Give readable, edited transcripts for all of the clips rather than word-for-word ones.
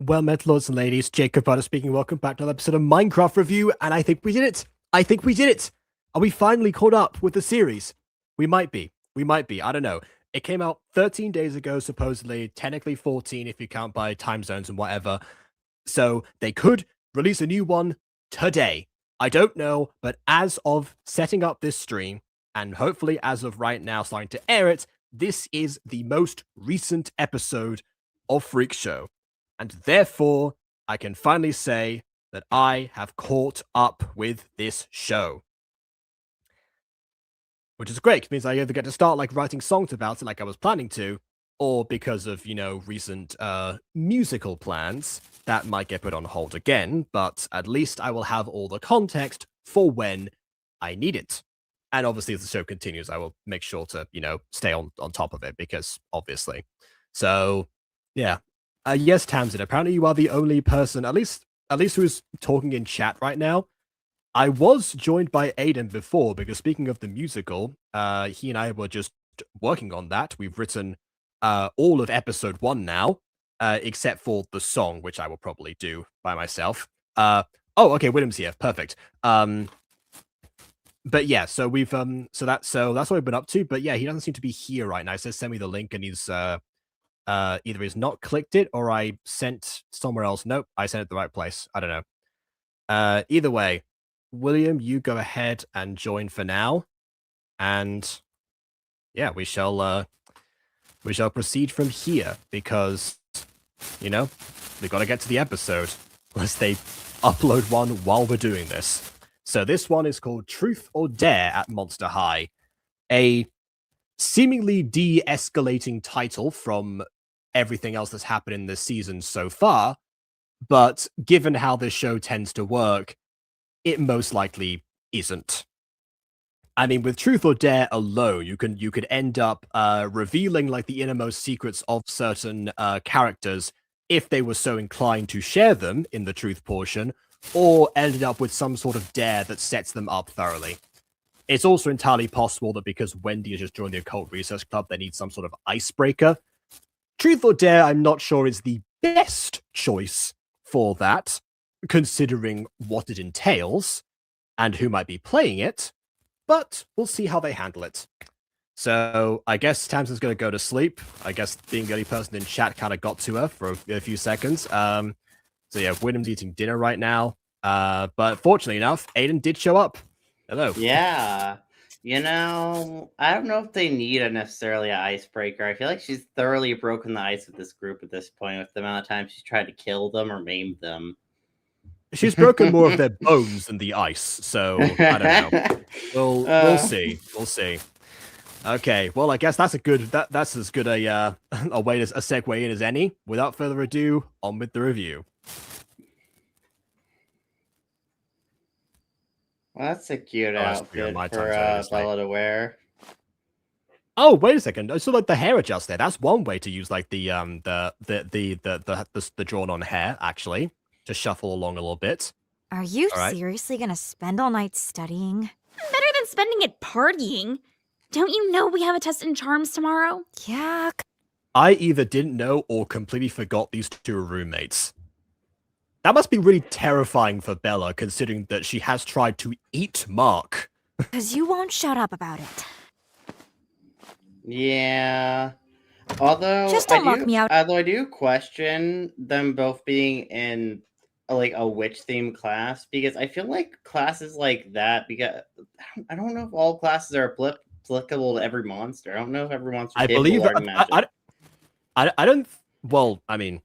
Well met, lords and ladies. Jacob Butter speaking. Welcome back to another episode of Minecraft Review, and I think we did it. I think we did it. Are we finally caught up with the series? We might be. We might be. I don't know. It came out 13 days ago, supposedly. Technically 14 if you count by time zones and whatever. So they could release a new one today. I don't know, but as of setting up this stream, and hopefully as of right now starting to air it, this is the most recent episode of Freak Show. And therefore, I can finally say that I have caught up with this show. Which is great. It means I either get to start like writing songs about it like I was planning to, or because of, recent musical plans, that might get put on hold again, but at least I will have all the context for when I need it. And obviously, as the show continues, I will make sure to, stay on top of it because obviously. So, yeah. Yes, Tamsin, apparently you are the only person, at least who's talking in chat right now. I was joined by Aiden before because speaking of the musical, he and I were just working on that. We've written all of episode 1 now, except for the song, which I will probably do by myself. Oh, okay, William's here. Perfect. But yeah, so we've so that's what we've been up to. But yeah, he doesn't seem to be here right now. He says send me the link, and he's either he's not clicked it or I sent somewhere else. Nope, I sent it the right place. I don't know. Either way, William, you go ahead and join for now, and yeah, we shall proceed from here because we got to get to the episode unless they upload one while we're doing this. So this one is called Truth or Dare at Monster High, a seemingly de-escalating title from everything else that's happened in this season so far, but given how this show tends to work, it most likely isn't. I mean, with Truth or Dare alone, you could end up revealing like the innermost secrets of certain characters if they were so inclined to share them in the truth portion, or ended up with some sort of dare that sets them up thoroughly. It's also entirely possible that because Wendy has just joined the Occult Research Club, they need some sort of icebreaker. Truth or Dare, I'm not sure is the best choice for that, considering what it entails and who might be playing it, but we'll see how they handle it. So I guess Tamsin's going to go to sleep. I guess being the only person in chat kind of got to her for a few seconds. So yeah, William's eating dinner right now. But fortunately enough, Aiden did show up. Hello. Yeah. I don't know if they need necessarily an icebreaker. I feel like she's thoroughly broken the ice with this group at this point with the amount of times she's tried to kill them or maim them. She's broken more of their bones than the ice, so I don't know. We'll see. We'll see. Okay, well, I guess that's as good a way to a segue in as any. Without further ado, on with the review. Well, that's a cute outfit for Bella to wear. Oh, wait a second! I saw like the hair adjust there. That's one way to use like the drawn on hair actually to shuffle along a little bit. Are you seriously gonna spend all night studying? Better than spending it partying. Don't you know we have a test in charms tomorrow? Yeah. I either didn't know or completely forgot these two are roommates. That must be really terrifying for Bella, considering that she has tried to eat Mark. Because you won't shut up about it. Yeah. Although just don't lock me out. Although I do question them both being in like a witch themed class, because I feel like classes like that, because I don't know if all classes are applicable to every monster. I don't know if every monster. I believe I don't. Well, I mean,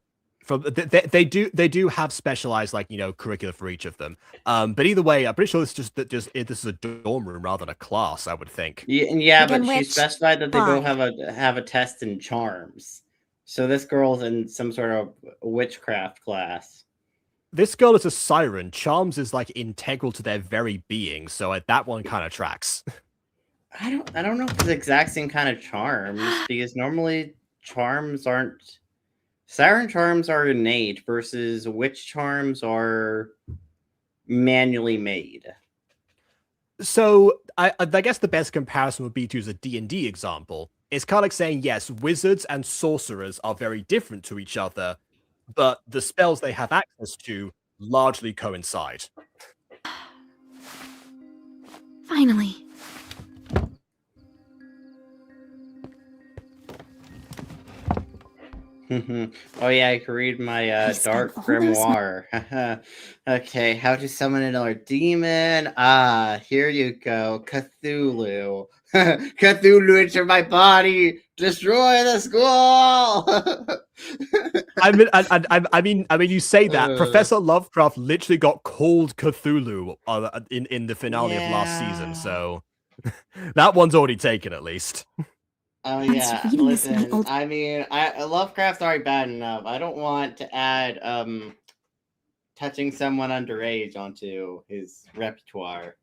they do have specialized curricula for each of them. But either way, I'm pretty sure this is a dorm room rather than a class. I would think. Yeah, but she specified that they both have a test in charms. So this girl's in some sort of witchcraft class. This girl is a siren. Charms is like integral to their very being. So that one kind of tracks. I don't know if it's the exact same kind of charms, because normally charms aren't. Siren charms are innate versus witch charms are manually made. So I guess the best comparison would be to use a D&D example. It's kind of like saying, yes, wizards and sorcerers are very different to each other, but the spells they have access to largely coincide. Finally. Oh yeah, I can read my He spent dark all those grimoire. Okay, how to summon another demon? Here you go, Cthulhu. Cthulhu enter my body, destroy the school. I mean, you say that Professor Lovecraft literally got called Cthulhu in the finale of last season, so that one's already taken at least. Oh Once yeah, reading this in my listen. old- I mean, Lovecraft's already bad enough. I don't want to add touching someone underage onto his repertoire.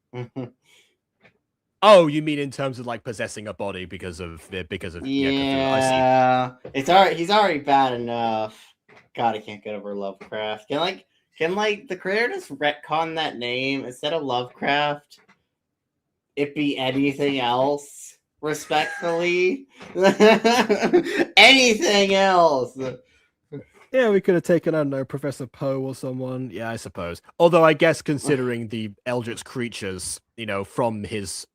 Oh, you mean in terms of like possessing a body because of Cthulhu? I see. It's already he's already bad enough. God, I can't get over Lovecraft. Can the creator just retcon that name instead of Lovecraft? It be anything else? Respectfully, anything else. Yeah, we could have taken, I don't know, Professor Poe or someone. Yeah, I suppose. Although I guess considering the Eldritch creatures, you know, from his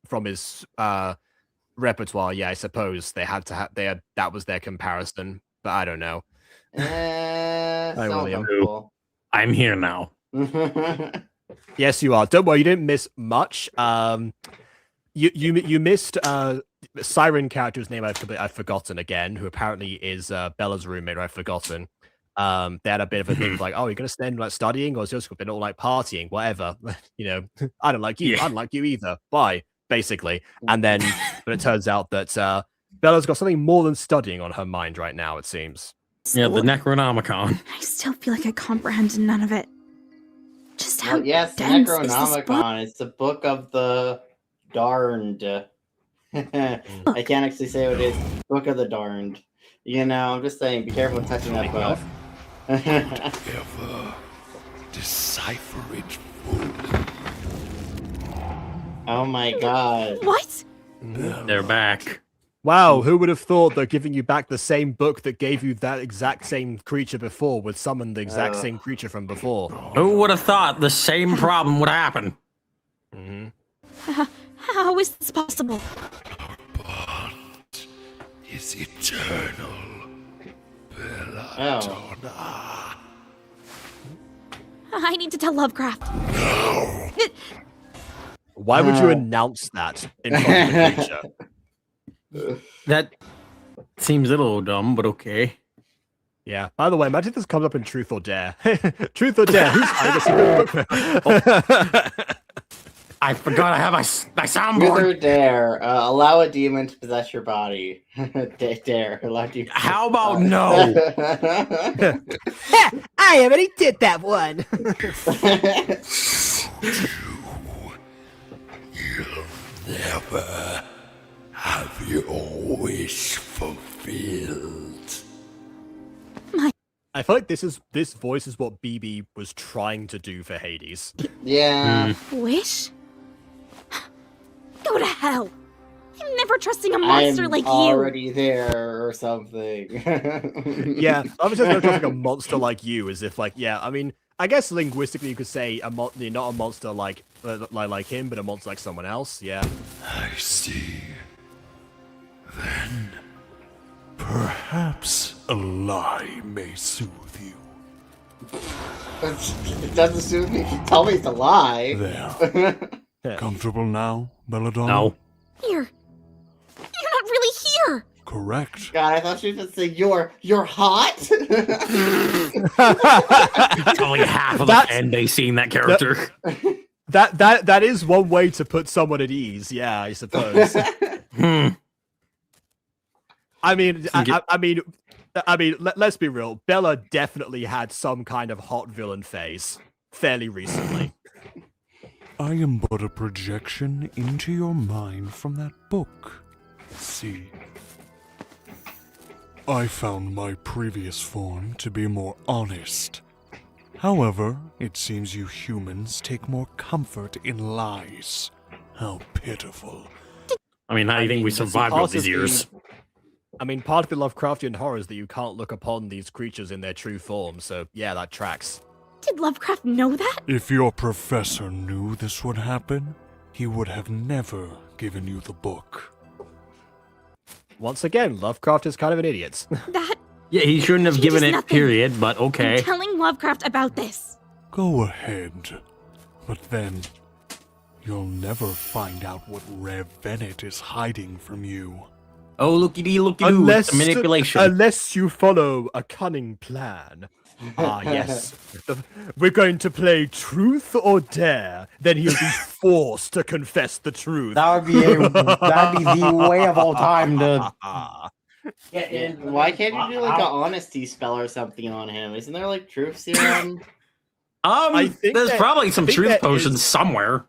repertoire, yeah, I suppose they had to have that was their comparison. But I don't know. Hi, William. I'm here now. Yes, you are. Don't worry, you didn't miss much. You missed Siren character's name I've forgotten again, who apparently is Bella's roommate. I've forgotten. They had a bit of a thing like, oh, you're gonna spend like studying, or just been all like partying, whatever. You know, I don't like you. Yeah. I don't like you either. Bye, basically. And then, but it turns out that Bella's got something more than studying on her mind right now. It seems. Yeah, the Necronomicon. I still feel like I comprehended none of it. Just how Yes, the dense is this book? Necronomicon. It's the book of the darned. I can't actually say what it is. Book of the darned. You know, I'm just saying, be careful with touching that book. Ever decipher it fully. Oh my god. What? They're back. Wow, who would have thought that giving you back the same book that gave you that exact same creature before would summon the exact same creature from before? Who would have thought the same problem would happen? How is this possible? Bond is eternal. Oh. Belladonna. I need to tell Lovecraft. Why would you announce that in front of the creature? That seems a little dumb, but okay. Yeah. By the way, imagine this comes up in Truth or Dare. Truth or Dare? Who's hiding a secret book? I forgot I have my Truth soundboard. or dare, allow a demon to possess your body. Dare, allow demon. How about no? I already did that one. You'll never have your wish fulfilled. I feel like this voice is what BB was trying to do for Hades. Yeah. Wish? Go to hell. I'm never trusting a monster I'm like you. already there or something. Yeah, obviously not like a monster like you, as if like, yeah, I mean, I guess linguistically you could say not a monster like him, but a monster like someone else. Yeah. I see. Then, perhaps a lie may soothe you. It doesn't soothe me if you tell me it's a lie. There. Comfortable now, Belladonna? No. Here. You're not really here. Correct. God, I thought she was going to say you're hot. Only half of the fan base seeing that character. That is one way to put someone at ease. Yeah, I suppose. I mean, let's be real. Bella definitely had some kind of hot villain phase fairly recently. I am but a projection into your mind from that book. See, I found my previous form to be more honest. However, it seems you humans take more comfort in lies. How pitiful. I mean, how do you think we survived all these years? I mean, part of the Lovecraftian horror is that you can't look upon these creatures in their true form, so yeah, that tracks. Did Lovecraft know that? If your professor knew this would happen, he would have never given you the book. Once again, Lovecraft is kind of an idiot. That Yeah, he shouldn't have given changes it, nothing. period, but okay. I'm telling Lovecraft about this. Go ahead. But then, you'll never find out what Rev Venet is hiding from you. Oh, looky-dee, looky-doo, it's a manipulation. Unless you follow a cunning plan. Ah, yes. We're going to play truth or dare. Then he'll be forced to confess the truth. That'd be the way of all time to. Yeah, why can't you do like an honesty spell or something on him? Isn't there like truth serum? I think There's that- probably some I think truth that potions is- somewhere.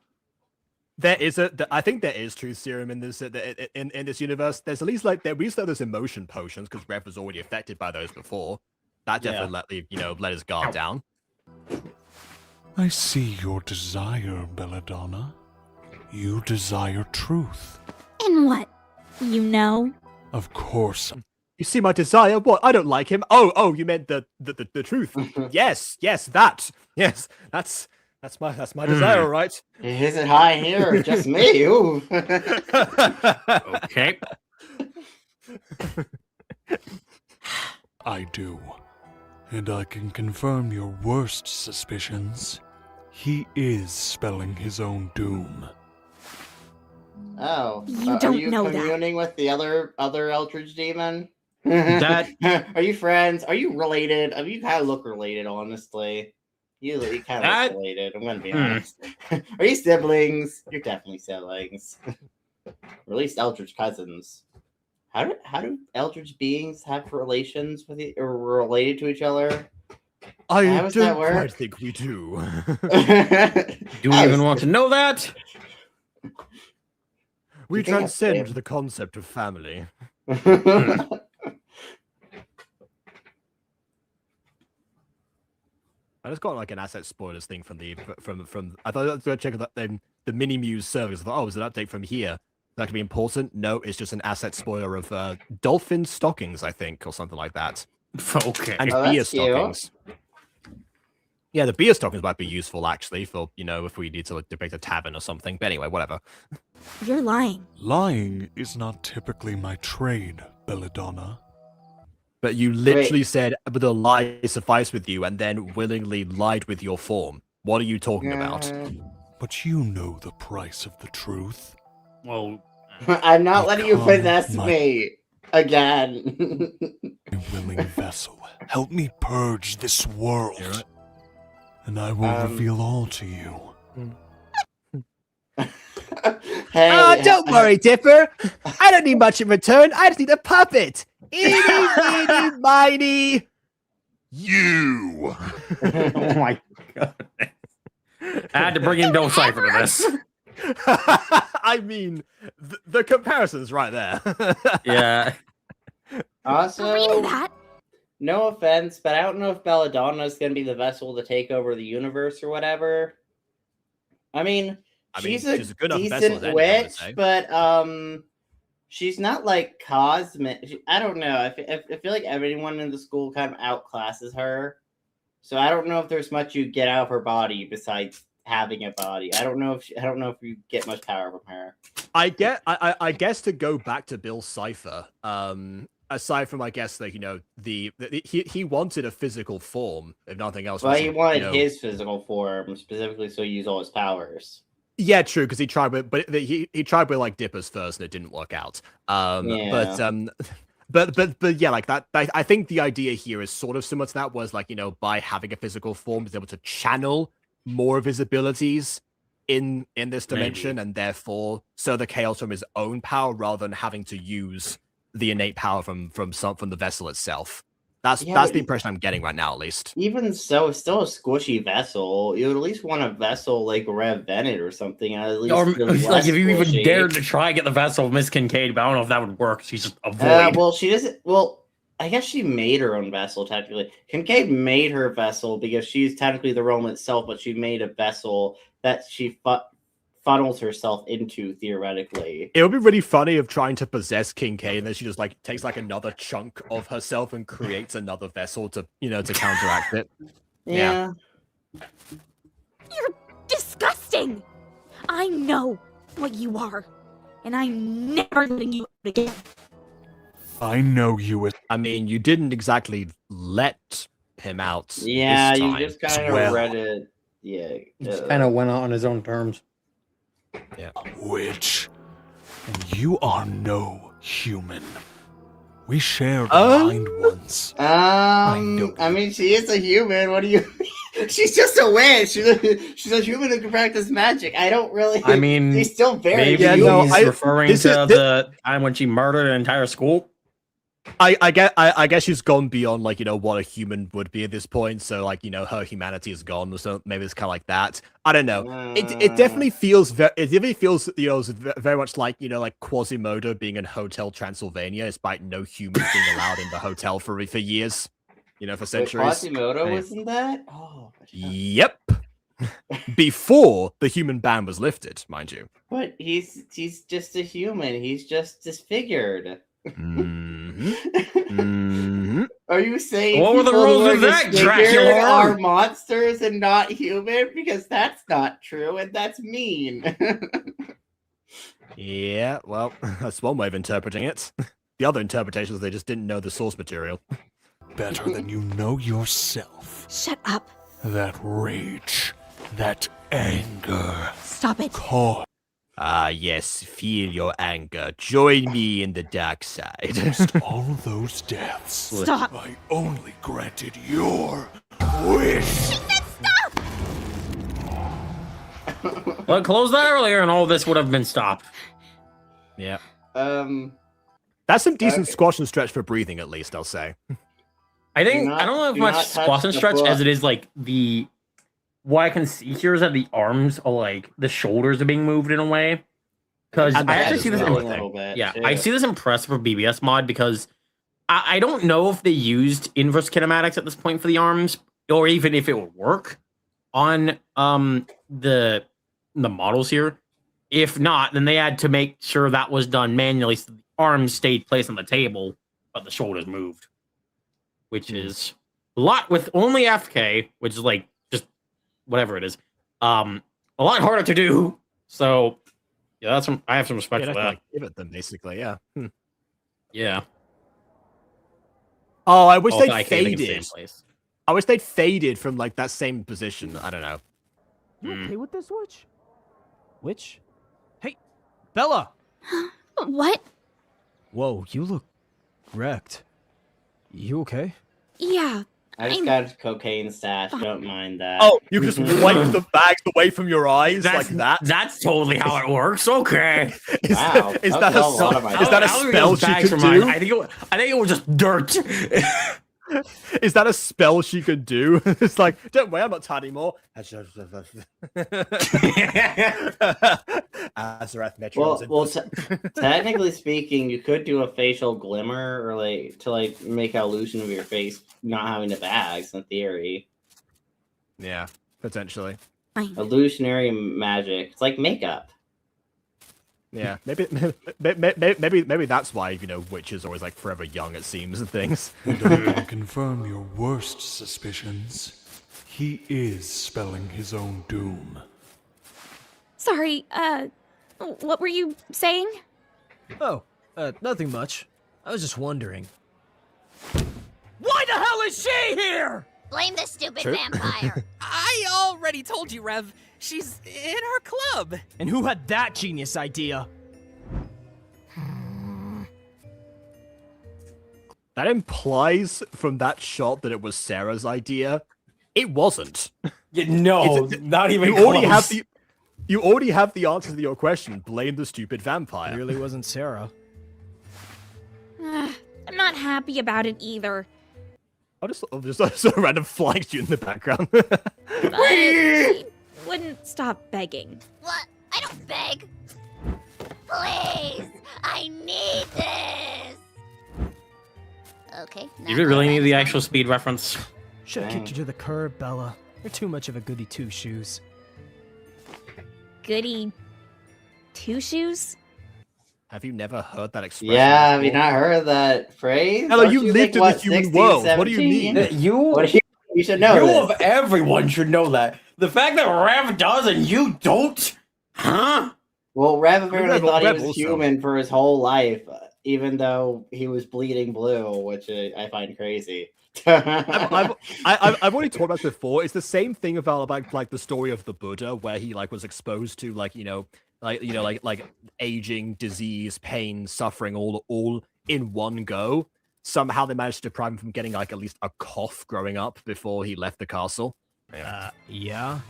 There is I think there is truth serum in this in this universe. There's at least like we used to have those emotion potions because Rev was already affected by those before. That definitely let his guard down. I see your desire, Belladonna. You desire truth. And what? You know? Of course. You see my desire? What? I don't like him. Oh, you meant the truth. Yes, that. Yes, that's my desire, right? Is it high here or just me? Ooh. Okay. I do. And I can confirm your worst suspicions. He is spelling his own doom. Oh, You are don't you know that. communing with the other Eldritch demon? That- Are you friends? Are you related? I mean, you kind of look related, honestly. You kind of That- look related. I'm gonna be honest. Are you siblings? You're definitely siblings. Or at least Eldritch cousins. How do Eldritch beings have relations with or related to each other? How I does that don't work? quite think we do. Do we even want to know that? We think I transcend failed? the concept of family. I just got like an asset spoilers thing from I thought I was going to check the mini muse service. I thought, oh, is an update from here? That could be important. No, it's just an asset spoiler of dolphin stockings, I think, or something like that. Okay. And Oh, beer that's cute. stockings. Yeah, the beer stockings might be useful actually for if we need to like, depict a tavern or something. But anyway, whatever. You're lying. Lying is not typically my trade, Belladonna. But you literally said, "But a lie suffice with you," and then willingly lied with your form. What are you talking about? But you know the price of the truth. Well, I'm not letting you Become possess my- me again. A willing vessel, help me purge this world. You're right. And I will reveal all to you. Hey, Oh, don't worry, Dipper. I don't need much in return. I just need a puppet. Eeny, meeny, miny. You! oh my god. I had to bring in Bill Cipher to this. I mean, the comparison's right there. Yeah. Read Also, that. no offense, but I don't know if Belladonna is going to be the vessel to take over the universe or whatever. I mean, she's a good enough vessel as decent any, I would witch, say. but she's not like cosmic. I don't know. I feel like everyone in the school kind of outclasses her. So I don't know if there's much you get out of her body besides having a body. I don't know if you get much power from her. I guess to go back to Bill Cipher, aside from I guess like he wanted a physical form, if nothing else. Well, was, he wanted you know- his physical form specifically so he used all his powers. Yeah, true, because he tried with, but he tried with like Dippers first, and it didn't work out. But yeah, like that. I think the idea here is sort of similar to that. Was like by having a physical form, he's able to channel more of his abilities in this dimension, and therefore so the chaos from his own power rather than having to use the innate power from the vessel itself. That's the impression I'm getting right now, at least. Even so, it's still a squishy vessel. You would at least want a vessel like Rev Bennett or something. At least Or feels like less if you even squishy. dared to try and get the vessel of Miss Kincaid, but I don't know if that would work. She's just a void. Well, she doesn't. Well, I guess she made her own vessel technically. Kincaid made her vessel because she's technically the realm itself, but she made a vessel that she funnels herself into theoretically. It would be really funny of trying to possess King K, and then she just like takes like another chunk of herself and creates another vessel to to counteract it. Yeah. You're disgusting! I know what you are, and I'm never letting you out again. I know you as I mean, you didn't exactly let him out. Yeah, this you time. just kind of Well. read it. Yeah. He just kind of went out on his own terms. witch, and you are no human. We shared a mind once. know I mean, she is a human. What do you? She's just a witch. She's a human who can practice magic. I don't really. I mean, she's still very. maybe Yeah, human. no, he's referring this to is- the time when she murdered an entire school. I guess she's gone beyond like what a human would be at this point. So like her humanity is gone. So maybe it's kind of like that. I don't know. It definitely feels very much like like Quasimodo being in Hotel Transylvania, despite no humans being allowed in the hotel for years, for Wait, centuries. Quasimodo Yeah. was in that. Oh, Yep. Before the human ban was lifted, mind you. but he's just a human. He's just disfigured. Are you saying What were the people who rules are of that, disfigured Dracula? are monsters and not human? Because that's not true, and that's mean. Yeah, well, that's one way of interpreting it. The other interpretation is they just didn't know the source material. Better than you know yourself. Shut up. That rage, that anger, Stop it. cause Ah, yes, feel your anger. Join me in the dark side. all those deaths. Stop. I only granted your wish. Well, close that earlier, and all this would have been stopped. Yeah. That's Some decent Okay. squash and stretch for breathing, at least, I'll say. I think not- I don't know if do much not touch squash and the stretch book. as it is like the. What I can see here is that the arms are like the shoulders are being moved in a way. Because And the I head actually as see this. well, In, I little bit. yeah, too. I see this impressive for BBS mod because I don't know if they used inverse kinematics at this point for the arms, or even if it would work on the models here. If not, then they had to make sure that was done manually, so the arms stayed placed on the table, but the shoulders moved, which is a lot with only FK, which is like just whatever it is, a lot harder to do. So yeah, that's I have some respect You'd for have to, that. like, give it them, basically, yeah. Yeah. Oh, I wish Also, they'd I can't think of the faded. same place. I wish they'd faded from, like, that same position. I don't know. You Mm. okay with this, witch? Witch? Hey, Bella! What? Whoa, you look wrecked. You okay? Yeah. I just I'm- got a cocaine stash. Don't mind that. Oh, you can just wipe the bags away from your eyes like that? That's totally how it works. Okay. Is Wow, that, is that that, a, was a lot of my is that a How do we get spell those she bags could from mine? do? I think it was just dirt. Is that a spell she could do? It's like, don't worry, I'm not tired anymore. Azarath Metro. Well, technically speaking, you could do a facial glimmer or to make an illusion of your face not having the bags. In theory, yeah, potentially. illusionary magic. It's like makeup. Yeah, maybe that's why witches are always like forever young. It seems and things. And I can confirm your worst suspicions. He is spelling his own doom. Sorry, what were you saying? Oh, nothing much. I was just wondering. Why the hell is she here? Blame the stupid True. vampire. I already told you, Rev. She's in our club. And who had that genius idea? That implies from that shot that it was Sarah's idea. It wasn't. No, It's- not even You already have the. You already have the answer to your question. Blame the stupid vampire. Really wasn't Sarah. I'm not happy about it either. I'll just a random flying student in the background. But she wouldn't stop begging. What? I don't beg. Please, I need this. Okay. You really need the actual speed reference. Should've kicked you to the curb, Bella. You're too much of a goody two shoes. Goody two shoes? Have you never heard that expression? Yeah, have you before? not heard that phrase? Hello, Aren't you lived in like, the human 16, world. What do you 17? mean? You should know You this. of everyone should know that. The fact that Rev does and you don't? Huh? Well, Rev apparently thought he Rev was also. human for his whole life, even though he was bleeding blue, which I find crazy. I've already talked about this before. It's the same thing about like the story of the Buddha, where he like was exposed to like aging, disease, pain, suffering, all in one go. Somehow they managed to deprive him from getting like at least a cough growing up before he left the castle. Yeah.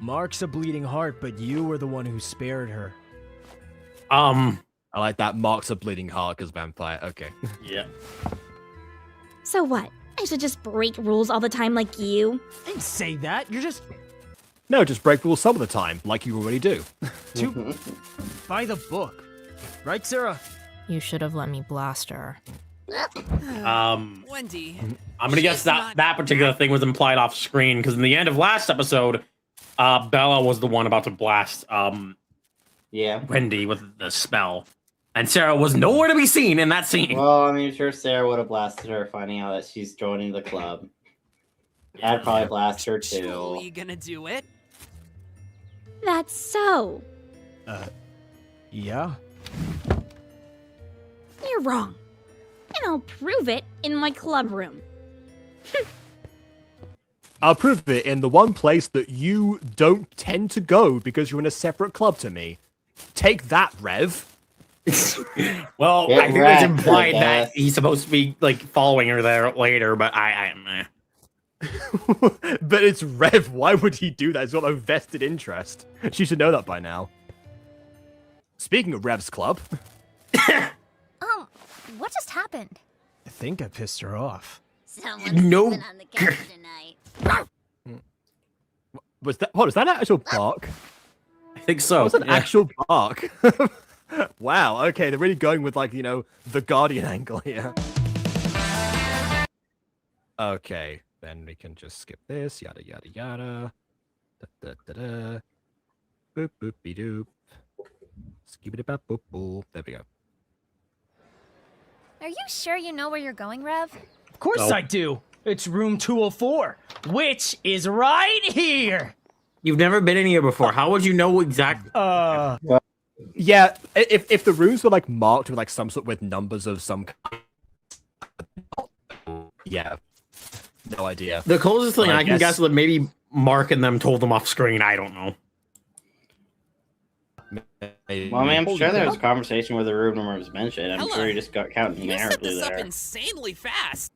Mark's a bleeding heart, but you were the one who spared her. I like that. Mark's a bleeding heart because vampire. Okay. Yeah. So what? I should just break rules all the time like you? I didn't say that. You're just No, just break rules some of the time, like you already do. by the book. Right, Sarah? You should have let me blast her. Wendy. I'm gonna guess that particular thing was implied off screen because in the end of last episode, Bella was the one about to blast Wendy with the spell, and Sarah was nowhere to be seen in that scene. Well, I mean, sure, Sarah would have blasted her, finding out that she's joining the club. I'd probably blast her too. Surely gonna do it? That's so. Yeah. You're wrong. And I'll prove it in my club room. I'll prove it in the one place that you don't tend to go because you're in a separate club to me. Take that, Rev. Well, Get I think wrecked, it's implied I that guess. he's supposed to be like following her there later, but I But it's Rev. Why would he do that? He's got no vested interest. She should know that by now. Speaking of Rev's club. What just happened? I think I pissed her off. Someone's No. sleeping on the couch tonight. Was that an actual bark? I think so. That was an yeah. actual bark. Wow, okay, they're really going with like, the Guardian angle here. Okay, then we can just skip this, yada yada yada. Da, da, da, da. Boop boopy doop. Skibidi bap boop boop. There we go. Are you sure you know where you're going, Rev? Of course No. I do. It's room 204, which is right here. You've never been in here before. How would you know exactly? Yeah, if the rooms were like marked with like some sort with numbers of some kind. Yeah. No idea. The closest thing Well, I I can guess- guess is that maybe Mark and them told them off screen. I don't know. Well, I mean, I'm sure there was a conversation where the room number was mentioned. I'm Hello. sure he just got counting You set narratively this up there. insanely fast.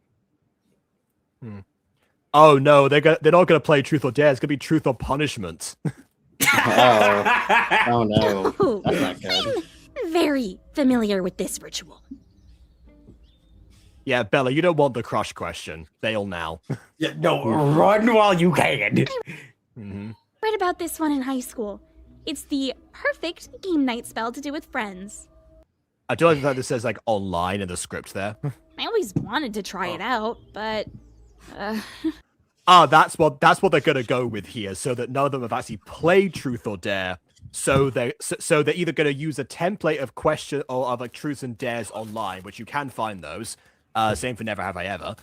Oh no, they're not gonna play Truth or Dare. It's gonna be Truth or Punishment. Oh no, Oh, that's not good. I'm very familiar with this ritual. Yeah, Bella, you don't want the crush question. Bail now. Yeah, no, run while you can. Mm-hmm. Read about this one in high school. It's the perfect game night spell to do with friends. I do like that this says like online in the script there. I always wanted to try it out, but That's what they're gonna go with here, so that none of them have actually played Truth or Dare. So they're either gonna use a template of question or of like truths and dares online, which you can find those. Same for Never Have I Ever.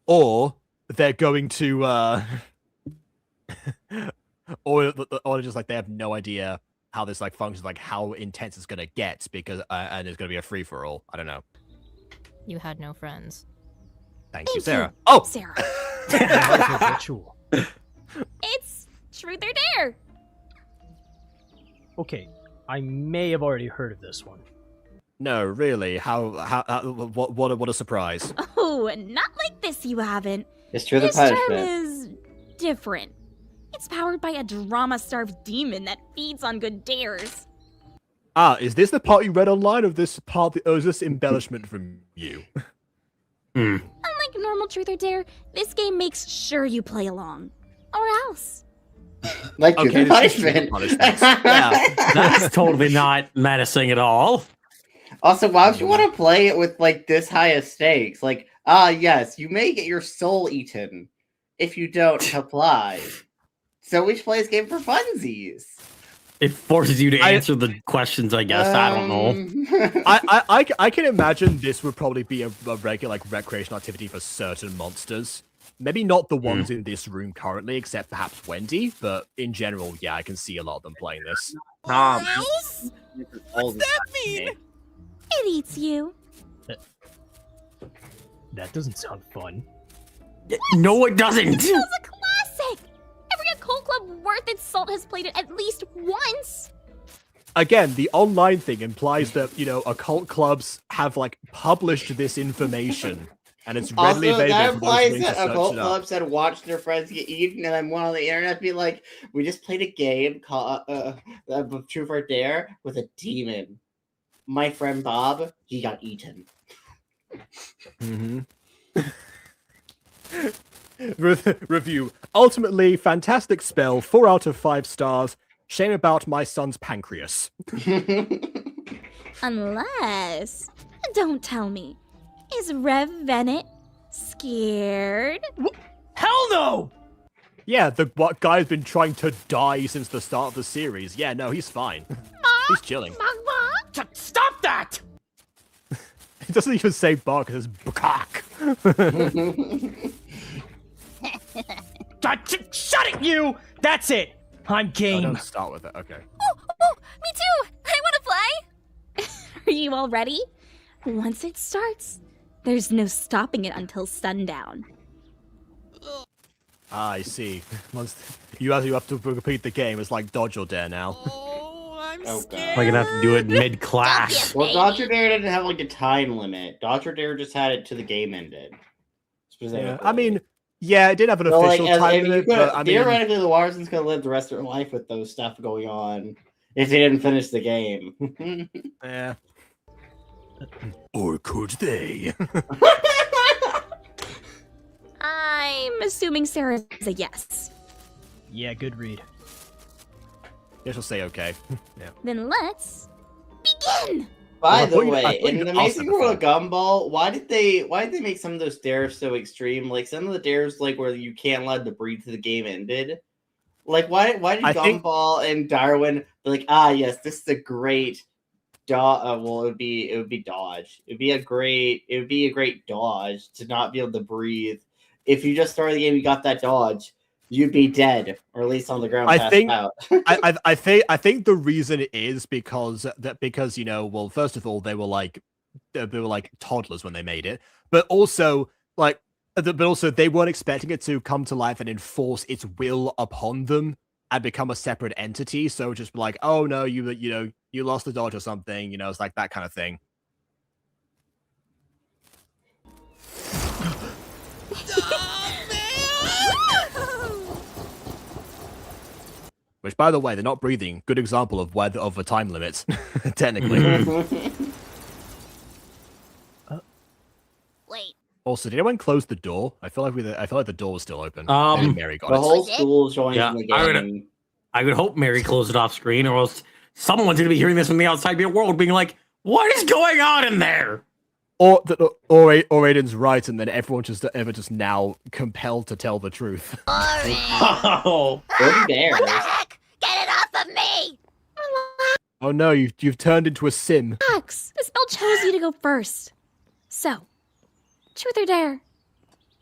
Or they're going to or just like they have no idea how this like functions, like how intense it's gonna get because and it's gonna be a free for all. I don't know. You had no friends. Thank you, Thank Sarah. you, Oh, Sarah. Like a ritual. It's truth or dare. Okay, I may have already heard of this one. no, really? How what a surprise. Oh, not like this you haven't. It's true the This term punishment. is different. It's powered by a drama-starved demon that feeds on good dares. Is this the part you read online, or this part, or is this embellishment from you? Unlike normal truth or dare, this game makes sure you play along. Or else. Like Okay, the this is true punishment. punishment. Yeah. That's totally not menacing at all. Also, why would you want to play it with like this high of stakes? Like, yes, you may get your soul eaten if you don't comply. So we should play this game for funsies. It forces you to answer the questions, I guess. I don't know. I can imagine this would probably be a regular like recreational activity for certain monsters. Maybe not the ones in this room currently, except perhaps Wendy, but in general, yeah, I can see a lot of them playing this. What's that mean? It eats you. That doesn't sound fun. No, it doesn't. It was a classic. Every occult club worth its salt has played it at least once. Again, the online thing implies that, you know, occult clubs have, like, published this information, and it's readily Also, that available for those implies willing to that search occult it up. clubs had watched their friends get eaten, and then one on the internet be like, "We just played a game called Truth or Dare with a demon. My friend Bob, he got eaten." Mm-hmm. Review. Ultimately, fantastic spell, 4 out of 5 stars. Shame about my son's pancreas. Unless... Don't tell me. Is Rev Bennett scared? Hell no! Yeah, the what guy's been trying to die since the start of the series. Yeah, no, he's fine. He's chilling. Stop that! He doesn't even say bark, it says cock. Shut it, you! That's it! I'm Oh, game. don't start with it, okay. Oh, me too! I want to play! Are you all ready? Once it starts, there's no stopping it until sundown. Ah, I see. Once you have to repeat the game, it's like Dodge or Dare now. Oh, I'm Oh, scared. We're gonna have to do it mid-class. Well, Dr. Dare didn't have like a time limit. Dr. Dare just had it till the game ended. Yeah, I mean, yeah, it did have an So, official like, time limit, but I mean, theoretically, the Watersons could have lived the rest of their life with those stuff going on if they didn't finish the game. yeah. Or could they? I'm assuming Sarah's a yes. Yeah, good read. Yeah, she'll say okay. Yeah. Then let's begin! By Well, the I thought way, you in the asked Amazing it World of Gumball, why did they make some of those dares so extreme? Like some of the dares, like where you can't let the breed to the game ended. Like why did I think- Gumball and Darwin be like, ah yes, this is a great well, it would be dodge. It would be a great dodge to not be able to breathe. If you just started the game, you got that dodge, you'd be dead, or at least on the ground. I think out. I think the reason is because you know, well, first of all, they were like toddlers when they made it, but also they weren't expecting it to come to life and enforce its will upon them and become a separate entity. So just be like, oh no, you lost the dodge or something, you know, it's like that kind of thing. Which, by the way, they're not breathing. Good example of the time limits, technically. Wait. Also, did anyone close the door? I feel like the door was still open. Maybe Mary got The it. whole school joins Yeah, in the game. I would hope Mary closed it off screen, or else someone's gonna be hearing this from the outside world, being like, "What is going on in there?" Or Aiden's right, and then everyone's just now compelled to tell the truth. Oh, What the heck? Get it off of me! Oh no, you've turned into a sim. Relax. The spell chose you to go first. So, truth or dare?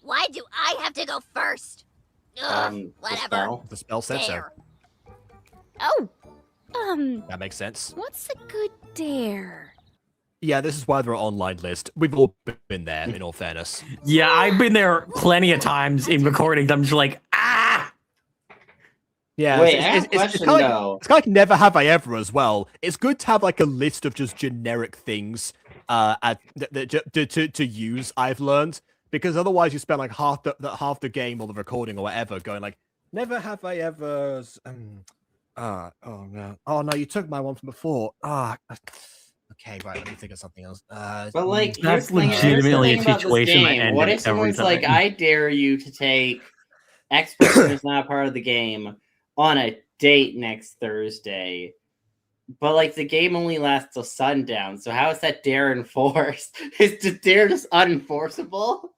Why do I have to go first? Ugh, whatever. The spell said so. Dare. Oh, That makes sense. what's a good dare? Yeah, this is why they're an online list. We've all been there, in all fairness. yeah, I've been there plenty of times in recordings. I'm just like, ah. Yeah, Wait, I have a question, kinda like, though. it's kind of like Never Have I Ever as well. It's good to have like a list of just generic things to use. I've learned, because otherwise you spend like half the game or the recording or whatever going like Never Have I Ever's. Oh no, you took my one from before. Okay, right. Let me think of something else. But like, That's here's the thing- here's the legitimately thing a about this situation I game. end What in if every someone's like, time. I dare you to take X person who's not part of the game on a date next Thursday, but like the game only lasts till sundown. So how is that dare enforced? Is the dare just unenforceable?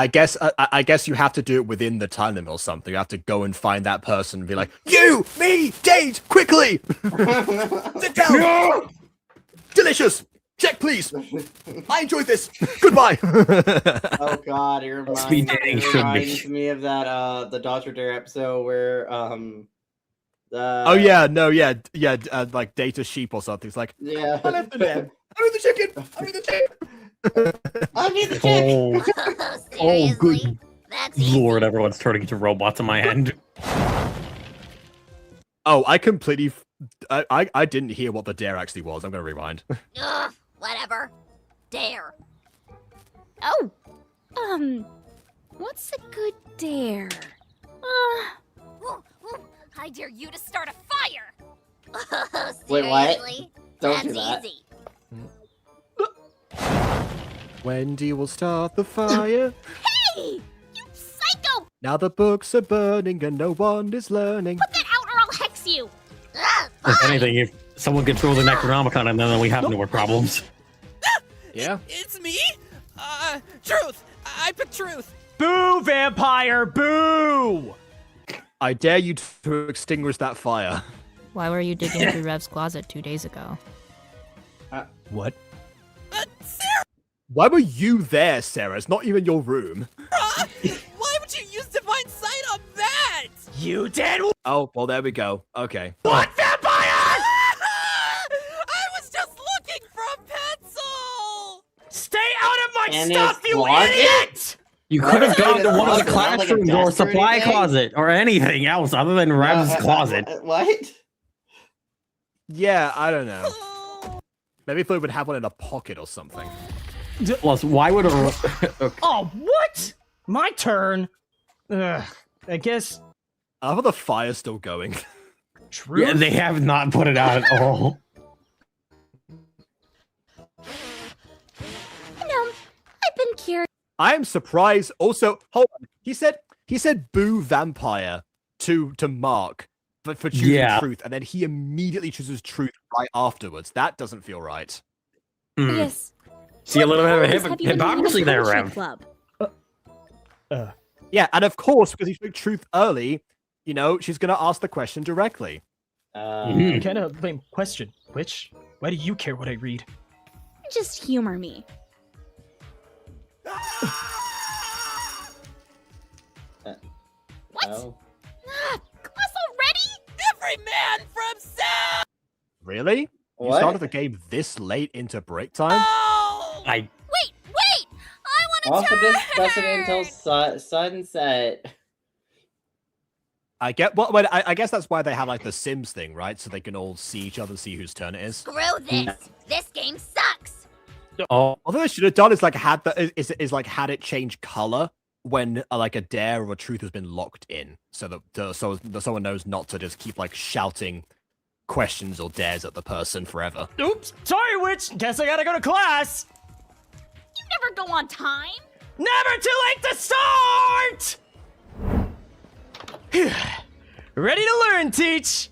I guess you have to do it within the time limit or something. You have to go and find that person and be like, you, me, date, quickly! Sit down! No! Delicious! Check, please! I enjoyed this! Goodbye! Oh god, it reminds me of that, the Dodger Dare episode where, oh yeah, no, yeah, like Data Sheep or something. It's like, yeah. I left the lamb. I need the chicken! I need the chicken! I need the chicken! Oh, good That's lord, everyone's turning into robots on my end. Oh, I completely... I didn't hear what the dare actually was. I'm gonna rewind. Ugh, whatever. Dare. Oh, what's a good dare? Ooh, I dare you to start a fire. Oh, Wait, what? seriously? Don't That's do that. easy. Wendy will start the fire. Hey, you psycho! Now the books are burning and no one is learning. Put that out or I'll hex you. Ugh, If fine. anything, if someone controls the Necronomicon, and then we have no more problems. Yeah. It's me? Truth. I pick truth. Boo, vampire, boo! I dare you to extinguish that fire. Why were you digging through Rev's closet 2 days ago? What? Sarah, Why were you there, Sarah? It's not even your room. why would you use divine sight on that? You did Oh, well, there we go. Okay. what, vampire? I was just looking for a pencil. Stay out of my And stuff, it's you logic? idiot! You could have gone to one of the Wasn't that like a classrooms or a desk or supply anything? closet or anything else other than Rev's closet. What? Yeah, I don't know. Oh. Maybe if we would have one in a pocket or something. Plus, why would a... Okay. Oh, what? My turn. Ugh, I guess. I love the fire's still going. True. Yeah, they have not put it out at all. I've been curious. I am surprised. Also, hold on. He said boo vampire to Mark for choosing Yeah. truth, and then he immediately chooses truth right afterwards. That doesn't feel right. Hmm. Yes. See a little bit of a Have you been doing hypocrisy in there, the Rev. club? Yeah, and of course, because he took truth early, you know, she's gonna ask the question directly. Mhm. Kind of lame question. Which? Why do you care what I read? Just humor me. What? Oh. Class already? Every man from South. Really? You What? started the game this late into break time? Oh. I Wait! I want to Also, turn! this doesn't until sunset. I get what. Well, I guess that's why they have like the Sims thing, right? So they can all see each other, see whose turn it is. Screw this! This game sucks! oh Although they should have done is like had the is like had it change color when like a dare or a truth has been locked in, so that so someone knows not to just keep like shouting questions or dares at the person forever. Oops. Sorry, witch. Guess I gotta go to class. You never go on time. Never too late to start. Ready to learn, teach.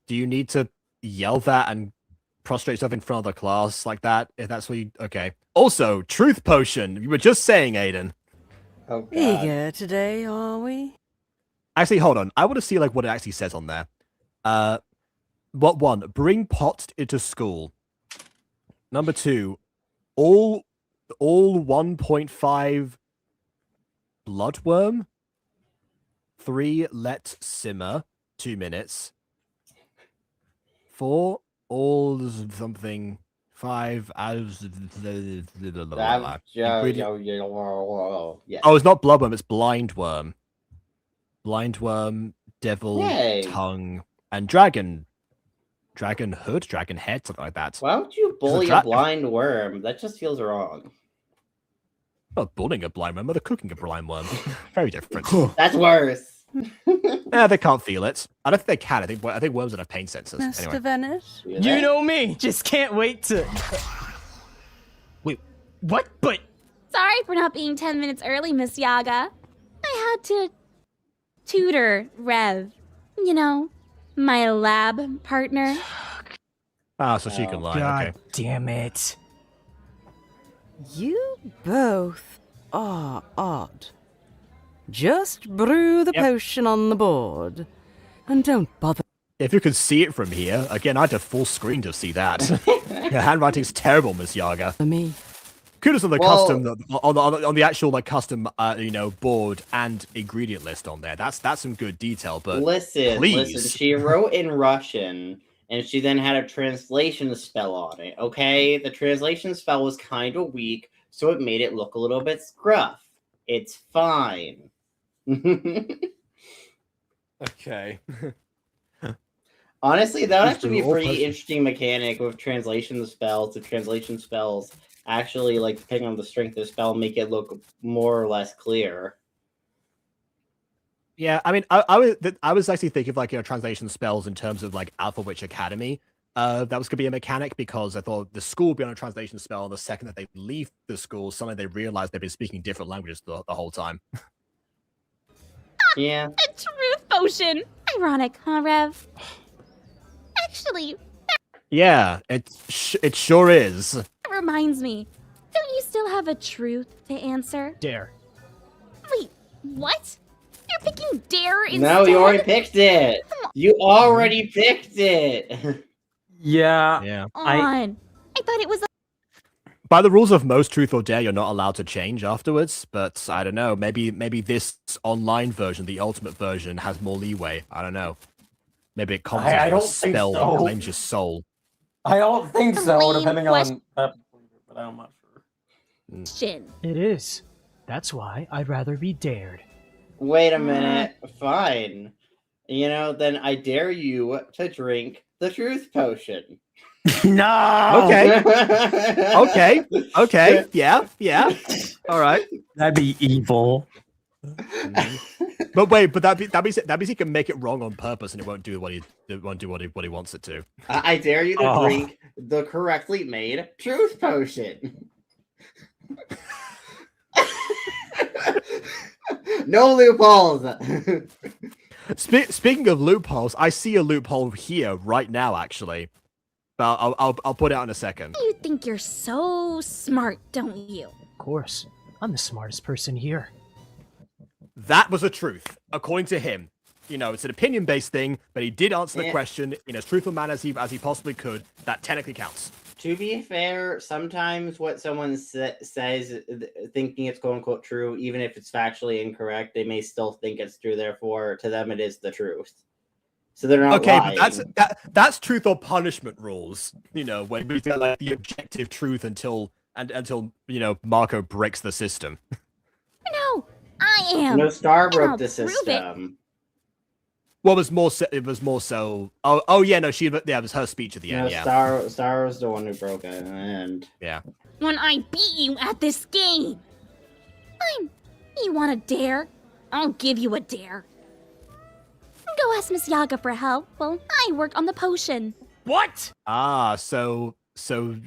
Do you need to yell that and prostrate yourself in front of the class like that? If that's what you okay. Also, truth potion. You were just saying, Aiden. Oh god. Eager today, are we? Actually, hold on. I want to see like what it actually says on there. What one? Bring pot into school. Number 2, all 1.5 bloodworm. 3, let simmer 2 minutes. 4, all something. 5 as Yes. Oh, it's not bloodworm. It's blindworm. Blindworm, devil, Yay. tongue, and dragon. Dragon hood, dragon head, something like that. Why would you bully a dra- blind worm? That just feels wrong. Not bullying a blind worm, but they're cooking a blind worm. Very different. That's worse. Yeah, they can't feel it. I don't think they can. I think worms don't have pain sensors. Mr. Anyway. Venice? You know me. Just can't wait to. Wait, what? But Sorry for not being 10 minutes early, Miss Yaga. I had to tutor Rev. You know, my lab partner. Ah, so she can lie. God Okay. damn it. You both. are odd. Just brew the potion on the board. And don't bother. If you could see it from here, again, I had to full screen to see that. Your handwriting's terrible, Miss Yaga. Me. Kudos on the custom, on the actual like custom, board and ingredient list on there. That's some good detail. But listen. She wrote in Russian, and she then had a translation spell on it. Okay, the translation spell was kind of weak, so it made it look a little bit scruff. It's fine. Okay. Honestly, that would actually be a pretty interesting mechanic with translation spells. The translation spells actually, like, depending on the strength of the spell, make it look more or less clear. Yeah, I mean, I was actually thinking of like translation spells in terms of like Alpha Witch Academy. That was gonna be a mechanic because I thought the school would be on a translation spell. The second that they leave the school, suddenly they realize they've been speaking different languages the whole time. Yeah. A truth potion. Ironic, huh, Rev? Actually, Yeah, it sure is. that reminds me. Don't you still have a truth to answer? Dare. Wait, what? You're picking dare instead? No, you already picked it. You already picked it. Yeah. I thought it was. By the rules of most truth or dare, you're not allowed to change afterwards. But I don't know. Maybe this online version, the ultimate version, has more leeway. I don't know. Maybe it comes I with a don't think spell so. that claims your soul. I don't think so, Lame depending question. on. But I'm not sure. Shin. It is. That's why I'd rather be dared. Wait a minute. Fine. You know, then I dare you to drink the truth potion. No. Okay. Okay. Yeah. All right. That'd be evil. But wait, but that means he can make it wrong on purpose, and it won't do what he wants it to. I dare you to drink the correctly made truth potion. No loopholes. Speaking of loopholes, I see a loophole here right now, actually. But I'll put it out in a second. You think you're so smart, don't you? Of course. I'm the smartest person here. That was the truth, according to him. You know, it's an opinion-based thing, but he did answer the question in as truthful manner as he possibly could. That technically counts. To be fair, sometimes what someone says, thinking it's quote-unquote true, even if it's factually incorrect, they may still think it's true. Therefore, to them, it is the truth. So they're not lying. But that's truth or punishment rules. You know, when we get like the objective truth until Marco breaks the system. No, I am. No, Star And I'll broke the prove it. system. Well, it was more so. Oh yeah, no, it was her speech at the end. No, Yeah, Star was the one who broke it, and yeah. When I beat you at this game. You want a dare? I'll give you a dare. Go ask Miss Yaga for help while I work on the potion. What? Ah, so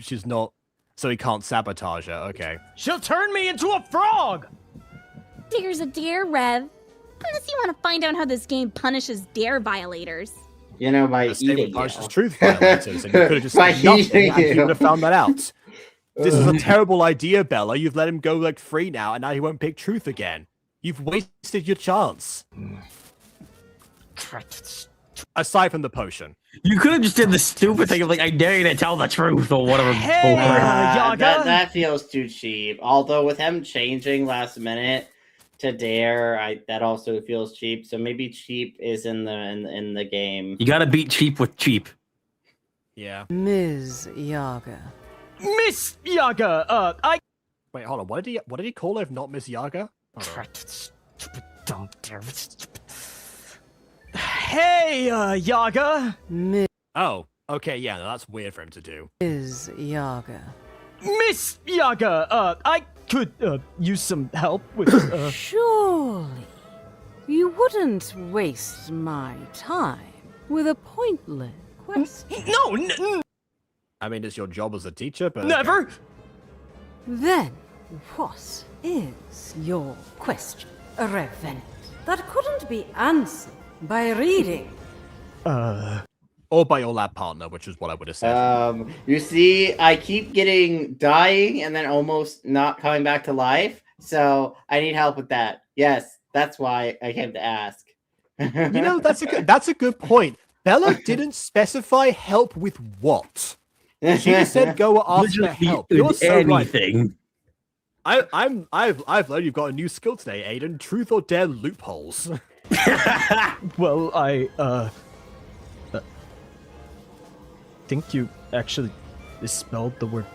she's not. So he can't sabotage her. Okay. She'll turn me into a frog! Dare's a dare, Rev. Unless you want to find out how this game punishes dare violators. you know, by The same eating punishes you. truth violators, and you could have just By said nothing, eating and he you. would have found that out. This is a terrible idea, Bella. You've let him go like free now, and now he won't pick truth again. You've wasted your chance. Aside from the potion. You could have just did the stupid thing of like, I dare you to tell the truth or whatever. Hey, Yaga. That feels too cheap. Although with him changing last minute to dare, that also feels cheap. So maybe cheap is in the game. You gotta beat cheap with cheap. Yeah. Ms. Yaga. Miss Yaga, Wait, hold on. What did he call her if not Miss Yaga? Stupid dumb dare. Hey, Yaga. Oh, okay, yeah, no, that's weird for him to do. Ms. Yaga. Miss Yaga, I could, use some help with, Surely, you wouldn't waste my time with a pointless question. No, I mean, it's your job as a teacher, but... never! Then, what is your question, Revenant? That couldn't be answered by reading. Or by your lab partner, which is what I would have said. You see, I keep dying and then almost not coming back to life. So I need help with that. Yes, that's why I came to ask. You know, that's a good point. Bella didn't specify help with what. She just said go ask for help. You're so anything. right. I've learned you've got a new skill today, Aiden. Truth or dare loopholes. Well, I think you actually misspelled the word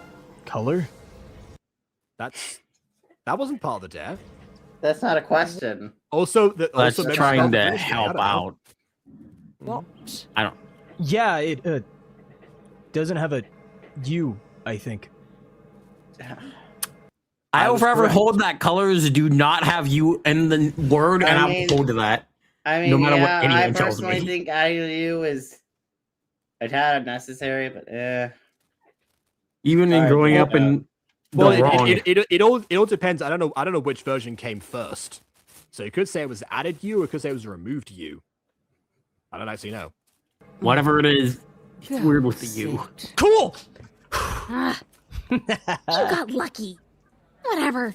color. That wasn't part of the dare. That's not a question. Also, That's also trying to I help don't know. out. What? I don't. Yeah, it doesn't have a U, I think. I will was forever correct. hold that colors do not have you in the word, and I will hold to that. I mean, No matter what yeah, anyone I tells personally me. think IU is a tad unnecessary, but Even in Sorry, growing yeah. up in Well, the wrong. it all depends. I don't know which version came first. So you could say it was added you, or you could say it was removed you. I don't actually know. Whatever it is, it's weird with the U. Cool! Ah, you got lucky. Whatever.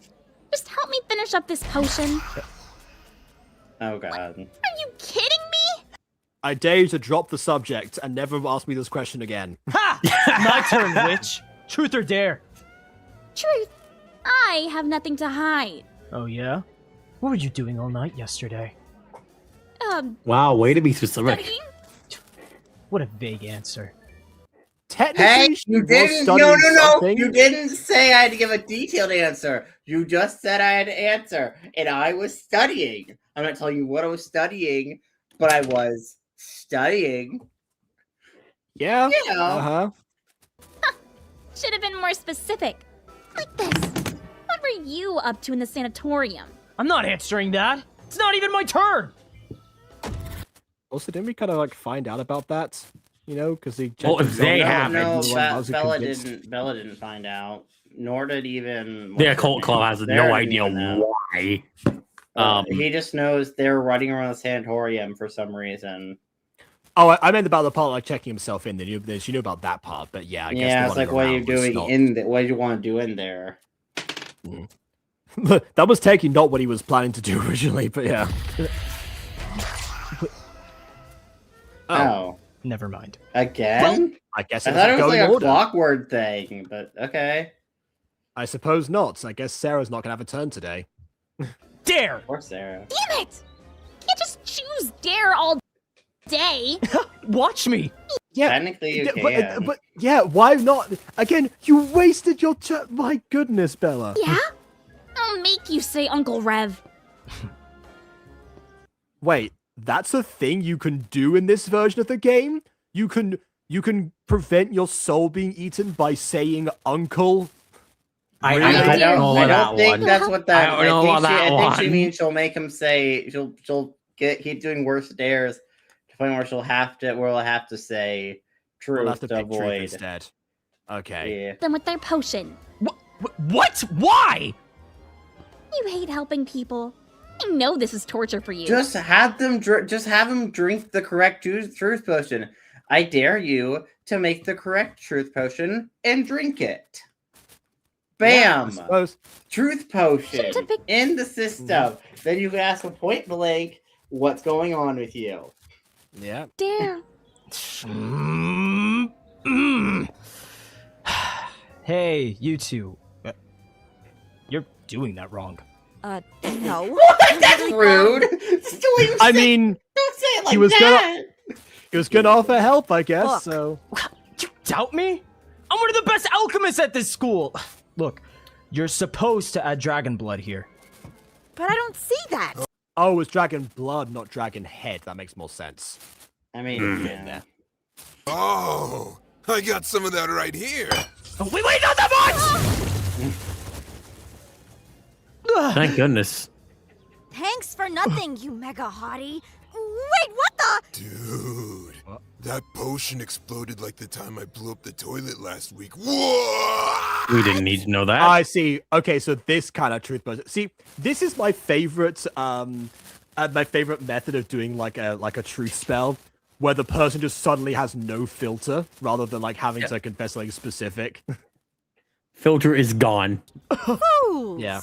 Just help me finish up this potion. oh god. Are you kidding me? I dare you to drop the subject and never ask me this question again. Ha! My turn, witch. Truth or dare? Truth. I have nothing to hide. Oh, yeah? What were you doing all night yesterday? Wow, way to be specific. Studying? What a vague answer. Technically, Hey, she you was didn't. studying No. something. You didn't say I had to give a detailed answer. You just said I had to answer, and I was studying. I'm not telling you what I was studying, but I was studying. Yeah. You know. Uh-huh. Should have been more specific. Like this. What were you up to in the sanatorium? I'm not answering that. It's not even my turn. Also, didn't we kind of like find out about that? You know, because he. Well, if they have it, No, everyone was Bella convinced. didn't. Bella didn't find out. Nor did even The occult club has Sarah no didn't idea even know. why. He just knows they're running around the sanatorium for some reason. Oh, I meant about the part like checking himself in. She knew about that part, but yeah, I guess. Yeah, the it's like, running what are you around was doing not- in there? What do you want to do in there? That was technically not what he was planning to do originally, but yeah. Oh, Never mind. again? I guess I it thought it was going like a order. clockwork thing, but okay. I suppose not. I guess Sarah's not gonna have a turn today. Dare! Poor Sarah. Damn it! You can't just choose dare all day. Watch me. Yeah, Technically, you yeah, can. but yeah, why not? Again, you wasted your turn. My goodness, Bella. Yeah? I'll make you say Uncle Rev. Wait, that's a thing you can do in this version of the game? You can prevent your soul being eaten by saying uncle? I Really? don't know I that don't think one. that's what that. I don't know think about that I think she one. means she'll make him say she'll keep doing worse dares to the point where we'll have to say truth We'll have to to pick truth avoid. instead. Okay. Yeah. Them with their potion. What? Why? You hate helping people. I know this is torture for you. Just have them. Just have him drink the correct truth potion. I dare you to make the correct truth potion and drink it. Bam! I suppose. Truth potion To pick- in the system. Then you can ask him point blank what's going on with you. Yeah. Dare. Hey, you two. You're doing that wrong. No. That's rude. I mean, Don't say it like he was that. he was gonna offer help, I guess. Look. So You doubt me? I'm one of the best alchemists at this school. Look, you're supposed to add dragon blood here. But I don't see that. oh, it was dragon blood, not dragon head. That makes more sense. I mean, yeah. Oh, I got some of that right here. Oh, wait, not that much! Thank goodness. Thanks for nothing, you mega hottie. Wait, what the? Dude, that potion exploded like the time I blew up the toilet last week. Whoa! We didn't need to know that. I see. Okay, so this kind of truth potion. See, this is my favorite method of doing like a truth spell, where the person just suddenly has no filter, rather than like having to confess something specific. Filter is gone. Fools. Yeah.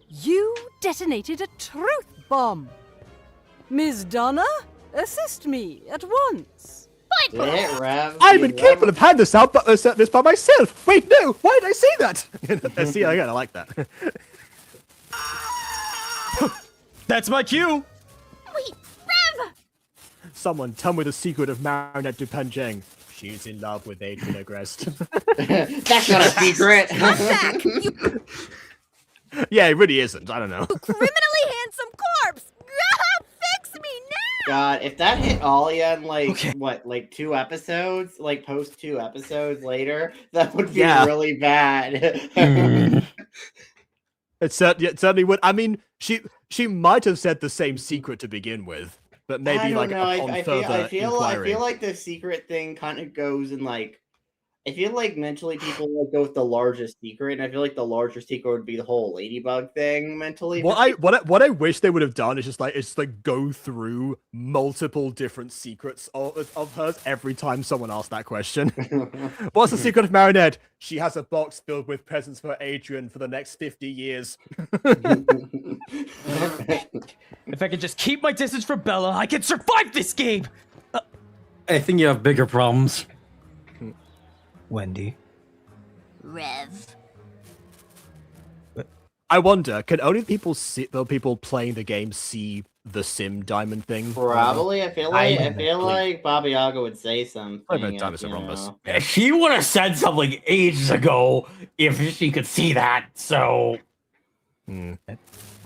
You detonated a truth bomb. Ms. Donna, assist me at once. It, Rev. I'm incapable of handling this by myself. Wait, no. Why did I say that? See, again, I like that. That's my cue. Wait, Rev! Someone tell me the secret of Marinette Dupanjang. She's in love with Adrian Agrest. That's not a secret. Come back, you Yeah, it really isn't. I don't know. criminally handsome corpse! Fix me now! God, if that hit Alia in like 2 episodes, like post 2 episodes later, that would be really bad. It certainly would. I mean, she might have said the same secret to begin with, but maybe I don't know. upon further inquiry. I feel like the secret thing kind of goes in like. I feel like mentally people go with the largest secret, and I feel like the larger secret would be the whole ladybug thing mentally. What I wish they would have done is just go through multiple different secrets of hers every time someone asks that question. What's the secret of Marinette? She has a box filled with presents for Adrian for the next 50 years. If I could just keep my distance from Bella, I can survive this game. I think you have bigger problems. Wendy. Rev. I wonder, can only the people playing the game see the Sim Diamond thing? Probably. I feel like Baba Yaga would say something. She would have said something ages ago if she could see that. So, The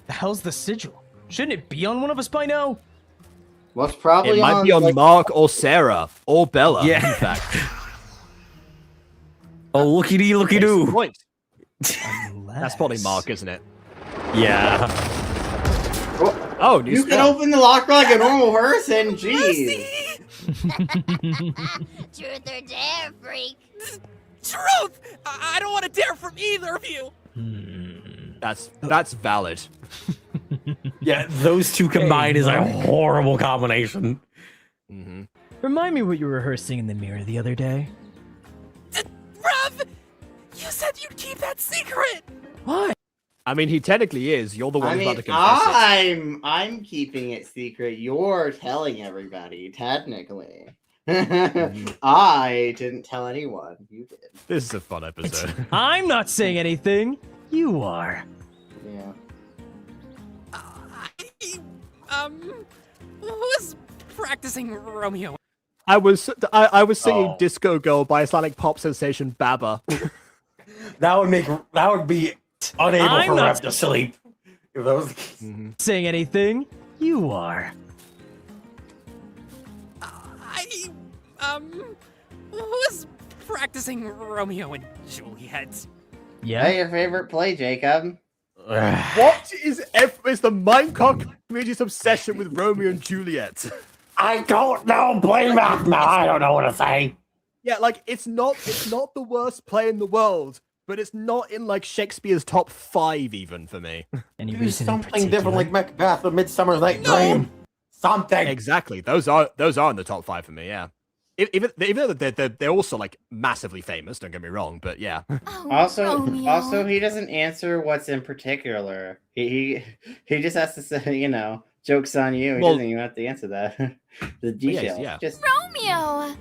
hell's the sigil? Shouldn't it be on one of us by now? What's probably it might be on Mark or Sarah or Bella. Yeah. In fact. Oh, looky-dee, looky-doo. That's probably Mark, isn't it? Yeah. Oh, new you can open the locker like a normal person. Jeez. Truth or dare, freak? Truth! I don't want to dare from either of you. That's valid. Yeah, those two combined is a horrible combination. Remind me what you were rehearsing in the mirror the other day. Rev! You said you'd keep that secret! What? I mean, he technically is. You're the one who's about to I confess mean, I'm keeping it secret. You're telling everybody, technically. I didn't tell anyone. You did. This is a fun episode. I'm not saying anything. You are. Yeah. Was practicing Romeo. I was singing Disco Girl by Islamic pop sensation Baba. That would be unable for Rev to sleep. If that was the case. Saying anything. You are. Was practicing Romeo and Juliet. Yeah. Hey, your favorite play, Jacob? What is the Minecraft community's obsession with Romeo and Juliet? I don't know. Blame back now. I don't know what to say. Yeah, like it's not the worst play in the world, but it's not in like Shakespeare's top 5 even for me. Any Do reason something different like Macbeth or Midsummer Night's Dream. Something. Exactly. Those are in the top 5 for me. Yeah. Even though they're also like massively famous. Don't get me wrong, but yeah. Also, he doesn't answer what's in particular. He just has to say, joke's on you. He doesn't even have to answer that. The details. Yeah. Just Romeo!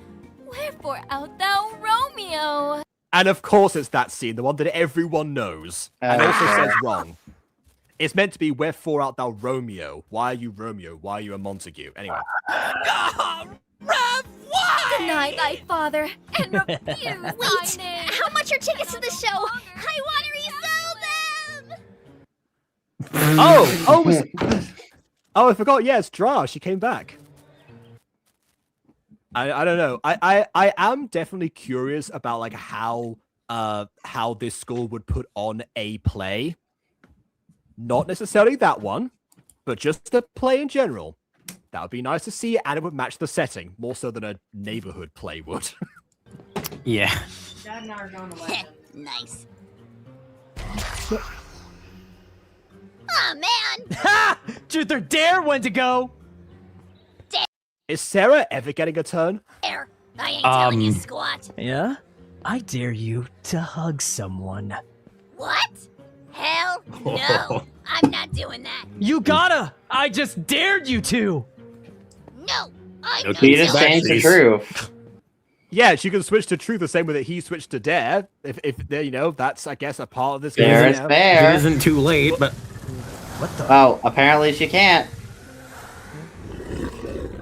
Wherefore art thou Romeo? And of course it's that scene, the one that everyone knows. And also says wrong. It's meant to be, wherefore art thou Romeo? Why are you Romeo? Why are you a Montague? Anyway. Rev, why? Deny thy father and refuse Wait, how much are tickets to the show? I want to resell them! Oh, I forgot. Yeah, it's Dra. She came back. I don't know. I am definitely curious about like how this school would put on a play. Not necessarily that one, but just a play in general. That would be nice to see, and it would match the setting more so than a neighborhood play would. Yeah. Nice. Oh man! Ha! Truth or dare, when to go? Is Sarah ever getting a turn? There. I ain't telling you squat. Yeah? I dare you to hug someone. What? Hell Hell no. I'm not doing that. You gotta! I just dared you to! No, I'm No not He teeth. just changed the Batteries. truth. Yeah, she can switch to truth the same way that he switched to dare. If you know, that's I guess a part of this game. Fair is yeah. It fair. isn't too late, but What the? Oh, apparently she can't.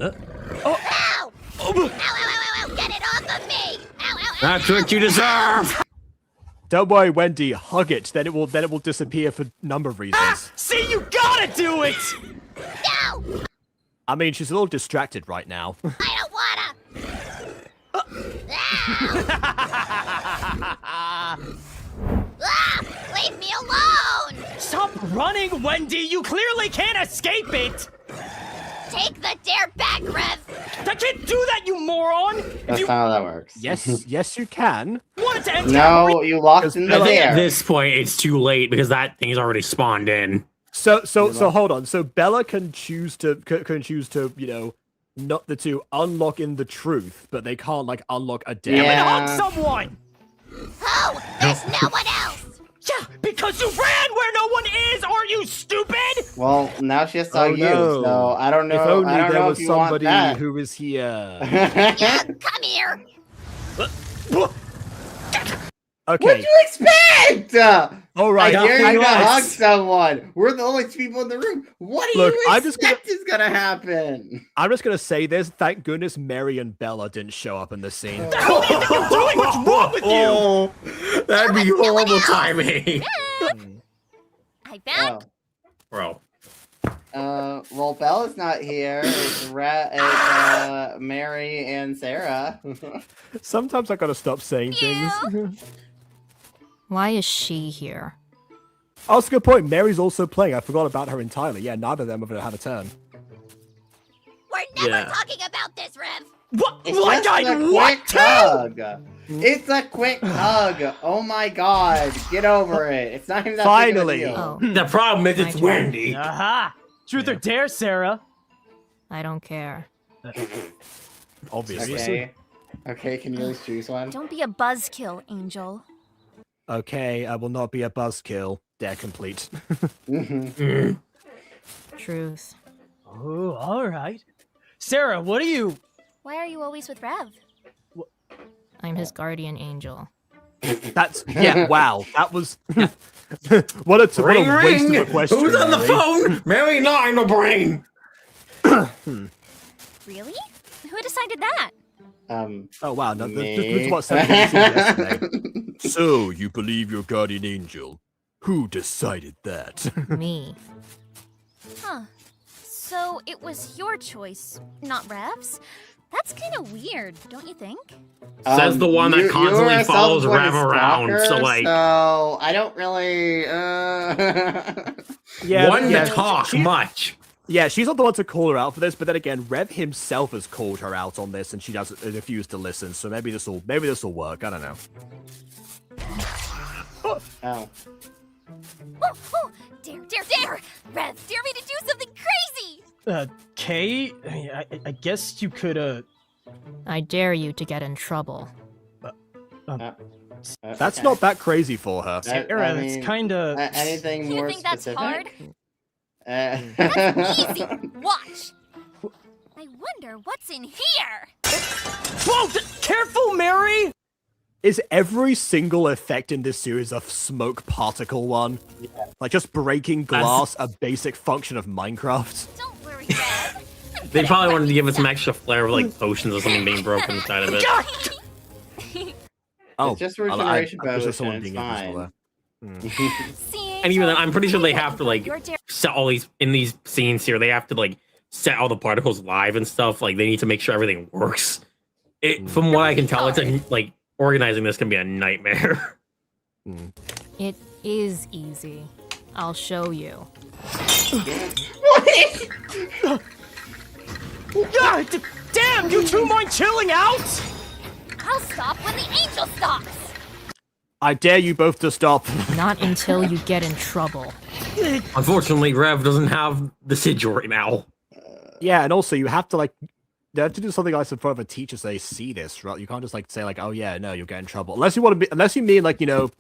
Ow! Ow, ow, ow, ow, ow, get it off of me! Ow, ow, ow. that's what you deserve. Don't worry, Wendy. Hug it. Then it will disappear for a number of reasons. See, you gotta do it! No! I mean, she's a little distracted right now. I don't wanna! Leave me alone! Stop running, Wendy! You clearly can't escape it! Take the dare back, Rev! I can't do that, you moron! If That's you not how that works. Yes, yes, you can. wanted to end No, you locked in the I think at dare. this point it's too late because that thing's already spawned in. So hold on. So Bella can choose to you know, not the two unlock in the truth, but they can't like unlock a dare. Yeah. hug someone! Who? There's no one else! Yeah, because you ran where no one is, are you stupid? Well, now she has to Oh, hug you, no. so I don't know. If only I don't there know was if you want somebody that. who was here. Yeah, come here! Okay. What'd you expect? All right. I dare you to guys. hug someone. We're the only two people in the room. What do Look, you I'm just expect is gonna happen? I'm just gonna say this. Thank goodness Mary and Bella didn't show up in this scene. What do you think you're doing? What's wrong with you? Oh, that'd be horrible timing. I back? Bro. Well, Bella's not here. It's Mary and Sarah. Sometimes I gotta stop saying things. Why is she here? Oh, that's a good point. Mary's also playing. I forgot about her entirely. Yeah, neither of them have had a turn. We're never Yeah. talking about this, Rev! What? It's Like just I a want quick to? hug. It's a quick hug. Oh my god, get over it. It's not even that Finally. big of a deal. Oh, The problem is it's My turn. Wendy. Aha! Truth or dare, Sarah? I don't care. Obviously. Okay. Okay, can you at least choose one? Don't be a buzzkill, Angel. Okay, I will not be a buzzkill. Dare complete. Truth. Oh, alright. Sarah, what are you... Why are you always with Rev? I'm his guardian angel. That's yeah. Wow, that was what a Ring, waste ring. of a question. Who's on the Mary. phone? Mary, not in the brain. Really? Who decided that? Oh wow, no, this Me. is what something we said yesterday. So you believe your guardian angel? Who decided that? Me. Huh. So it was your choice, not Rev's? That's kind of weird, don't you think? Says the one that you constantly were follows self-appointed Rev around, so, stalker, like- So I don't really. Yeah, One yeah, to talk she- much. Yeah, she's not the one to call her out for this, but then again, Rev himself has called her out on this, and she doesn't refused to listen. So maybe this will work. I don't know. Oh. Oh, oh, dare! Rev, dare me to do something crazy! Kay? I guess you could, I dare you to get in trouble. That's not that crazy for her. Sarah, that's kinda... anything You more think that's specific? hard? That's That's easy! Watch! I wonder what's in here! Whoa! Careful, Mary! Is every single effect in this series a smoke particle one? Yeah. Like just breaking glass a basic function of Minecraft? Don't worry, Rev. They probably wanted to give it some extra flair of like potions or something being broken inside of it. Oh, It's just I regeneration wish there was potion, someone it's being fine. invisible there. See, And even then, I'm pretty sure they have to like Your dare- set all these in these scenes here. They have to like set all the particles live and stuff. Like they need to make sure everything works. From what I can tell, it's like organizing this can be a nightmare. It is easy. I'll show you. God, damn, you two mind chilling out? I'll stop when the angel stops! I dare you both to stop. Not until you get in trouble. Unfortunately, Rev doesn't have the sigil right now. Yeah, and also you have to like, you have to do something like this in front of a teacher so they see this, right? You can't just like say like, oh yeah, no, you'll get in trouble. Unless you want to be, unless you mean like, you know,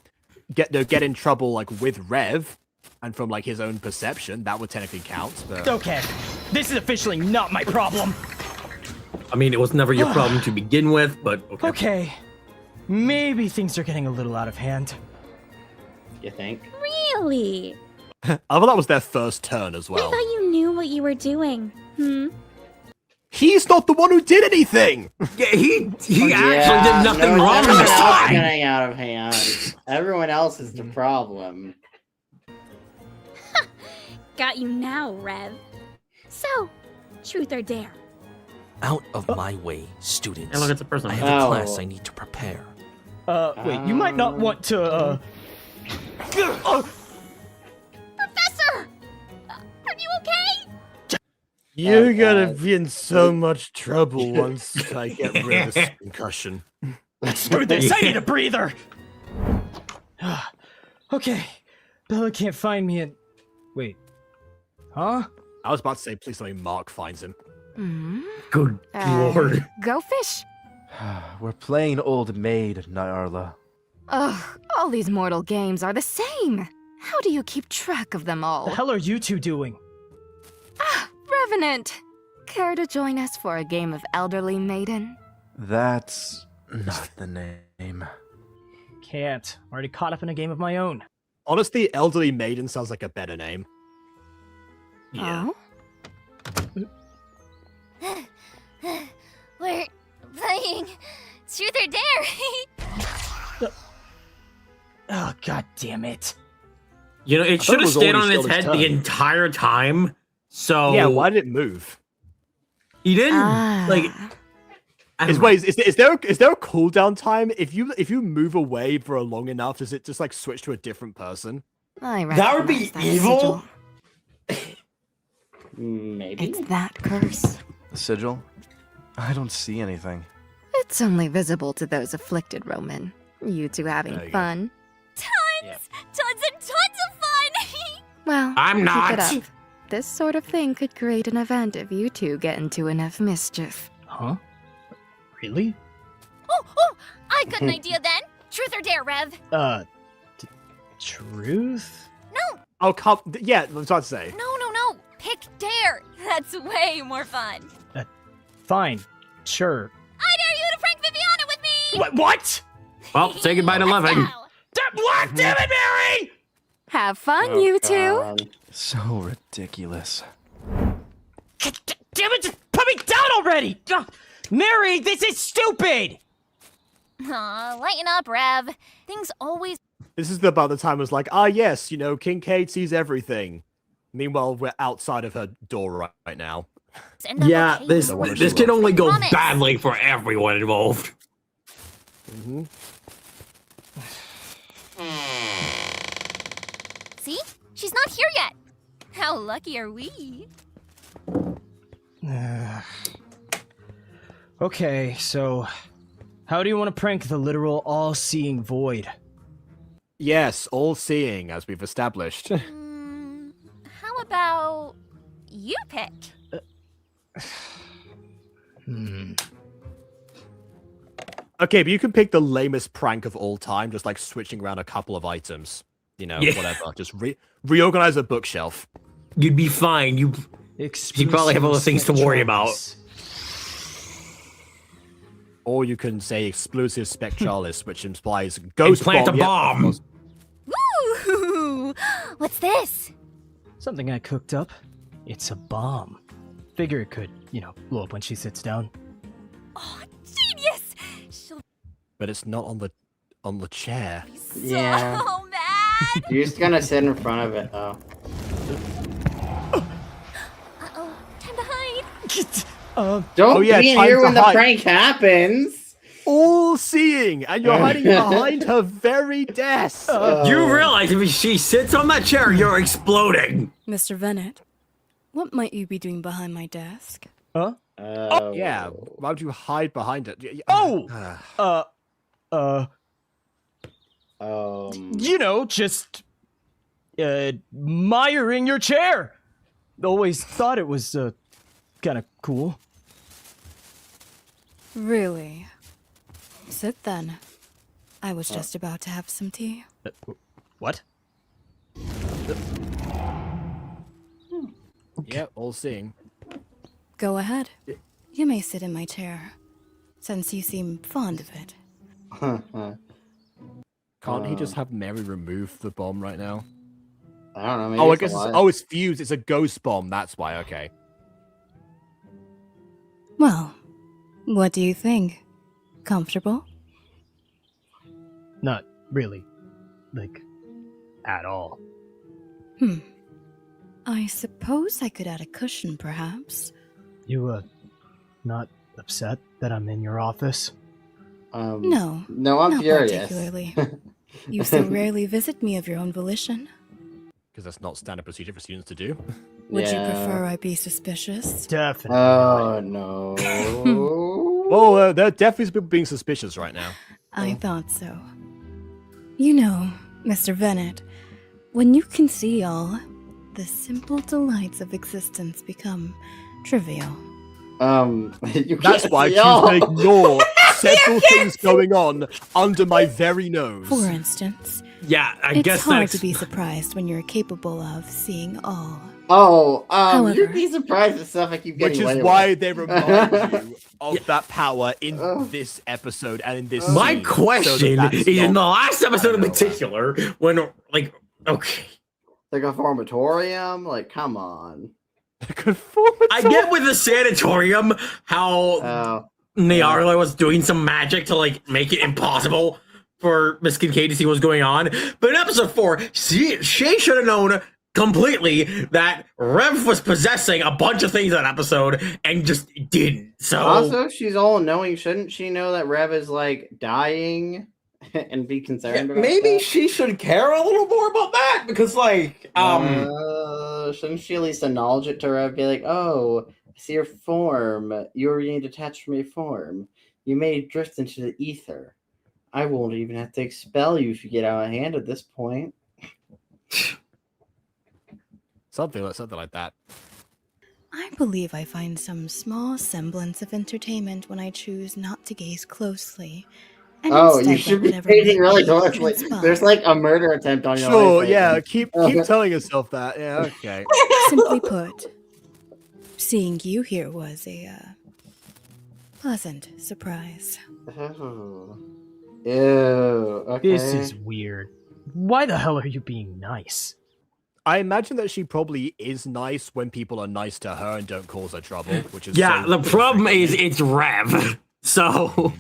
get in trouble like with Rev, and from like his own perception, that would technically count. But Okay, this is officially not my problem. I mean, it was never your problem to begin with, but okay. Okay, maybe things are getting a little out of hand. You think? Really? I thought that was their first turn as I well. thought you knew what you were doing. He's not the one who did anything. Yeah, he actually did nothing wrong everyone this else time. getting out of hand. Everyone else is the problem. Got you now, Rev. So, truth or dare? Out of my way, students. Hey, look, it's a person. I have a class I need to prepare. Wait, you might not want to, Professor! Are you okay? You're gonna be in so much trouble once I get rid of this concussion. Screw this, I need a breather! Okay, Bella can't find me and... Wait. Huh? I was about to say, please tell me Mark finds him. Good lord. Go fish. We're playing Old Maid, Nyarla. Ugh, all these mortal games are the same. How do you keep track of them all? The hell are you two doing? Revenant, care to join us for a game of Elderly Maiden? That's not the name. Can't. Already caught up in a game of my own. Honestly, Elderly Maiden sounds like a better name. Yeah. Oh? We're playing Truth or Dare. Oh, god damn it. You know, it thought should it have was stayed already on its still head his the turn. entire time. So Yeah, why did it move? he didn't like. I don't know. Wait, is there a cooldown time? If you move away for a long enough, does it just like switch to a different person? That would be evil. Maybe. It's that curse. The sigil? I don't see anything. It's only visible to those afflicted, Roman. You two There having you go. fun? Tons and tons of fun. Well, I'm keep not. it up. This sort of thing could create an event if you two get into enough mischief. Huh? Really? Oh, I got an idea then. Truth or Dare, Rev. Truth? No, Oh, come. Yeah, I was about to say. no. Pick Dare. That's way more fun. Fine. Sure. I dare you to prank Viviana with me. What? Well, say goodbye to Let's Loving. go. What? Damn it, Mary! Have fun, Oh, you two! God. So ridiculous. Damn it, just put me down already! Ugh. Mary, this is stupid! Aw, lighten up, Rev. Things always This is about the time it was like, yes, Kincaid sees everything. Meanwhile, we're outside of her door right now. end up Yeah, okay. this what this she can wrote. only go Promise. badly for everyone involved. Mm-hmm. See? She's not here yet. How lucky are we? Okay, so... How do you want to prank the literal all-seeing void? Yes, all-seeing, as we've established. How about you pick? Okay, but you can pick the lamest prank of all time, just like switching around a couple of items. Yeah. Whatever. Just reorganize a bookshelf. You'd be fine. You probably have other things to worry about. Or you can say explosive spectralis, which implies ghost plant a bomb. bomb. Woo! What's this? Something I cooked up. It's a bomb. Figure it could, blow up when she sits down. Oh, genius! She'll But it's not on the chair. be so Yeah. mad. You're just gonna sit in front of it, though. Uh-oh, time to hide. Don't Oh, yeah, be in time here to when the hide. prank happens. All-seeing, and you're hiding behind her very desk. You realize if she sits on that chair, you're exploding. Mr. Venet, what might you be doing behind my desk? Huh? Oh, Yeah, why would you hide behind it? Just admiring your chair. Always thought it was kind of cool. Really? Sit then. I was just about to have some tea. What? Yeah, all seeing. Go ahead. You may sit in my chair, since you seem fond of it. Can't he just have Mary remove the bomb right now? I don't know. Maybe Oh, I it's guess a it's, lie. oh, it's fused. It's a ghost bomb. That's why. Okay. Well, what do you think? Comfortable? Not really. Like, at all. I suppose I could add a cushion, perhaps. You, not upset that I'm in your office? No. No, I'm not furious. particularly. You so rarely visit me of your own volition. Because that's not standard procedure for students to do. Would you prefer I be suspicious? Definitely. Oh, no. Oh, there are definitely people being suspicious right now. I thought so. You know, Mr. Bennett, when you can see all, the simple delights of existence become trivial. That's why I choose to ignore several things going on under my very nose. For instance, Yeah, I it's guess hard that's... to be surprised when you're capable of seeing all. Oh, However, you'd be surprised at stuff I keep getting Which is away why with. they remind you of that power in this episode and in this My scene, question so that that's is, in the not- last episode in particular, when, like, okay. Like a formatorium? Like, come on. I get with the sanatorium how Nyarla was doing some magic to, like, make it impossible for Miss Kincaid to see what's going on. But in episode 4, she should have known completely that Rev was possessing a bunch of things that episode and just didn't. So Also, she's all knowing. Shouldn't she know that Rev is like dying and be concerned about maybe that? she should care a little more about that because, like, shouldn't she at least acknowledge it to Rev? Be like, oh, I see your form. You're being detached from your form. You may drift into the ether. I won't even have to expel you if you get out of hand at this point. Something like that. I believe I find some small semblance of entertainment when I choose not to gaze closely. And Oh, instead you should let be whatever gazing may really be closely. transpire. There's like a murder attempt on your Sure, life. yeah, keep telling yourself that. Yeah, okay. Simply put, seeing you here was a pleasant surprise. Oh. Ew. Okay. This is weird. Why the hell are you being nice? I imagine that she probably is nice when people are nice to her and don't cause her trouble, which is yeah, so the problem is it's Rev. So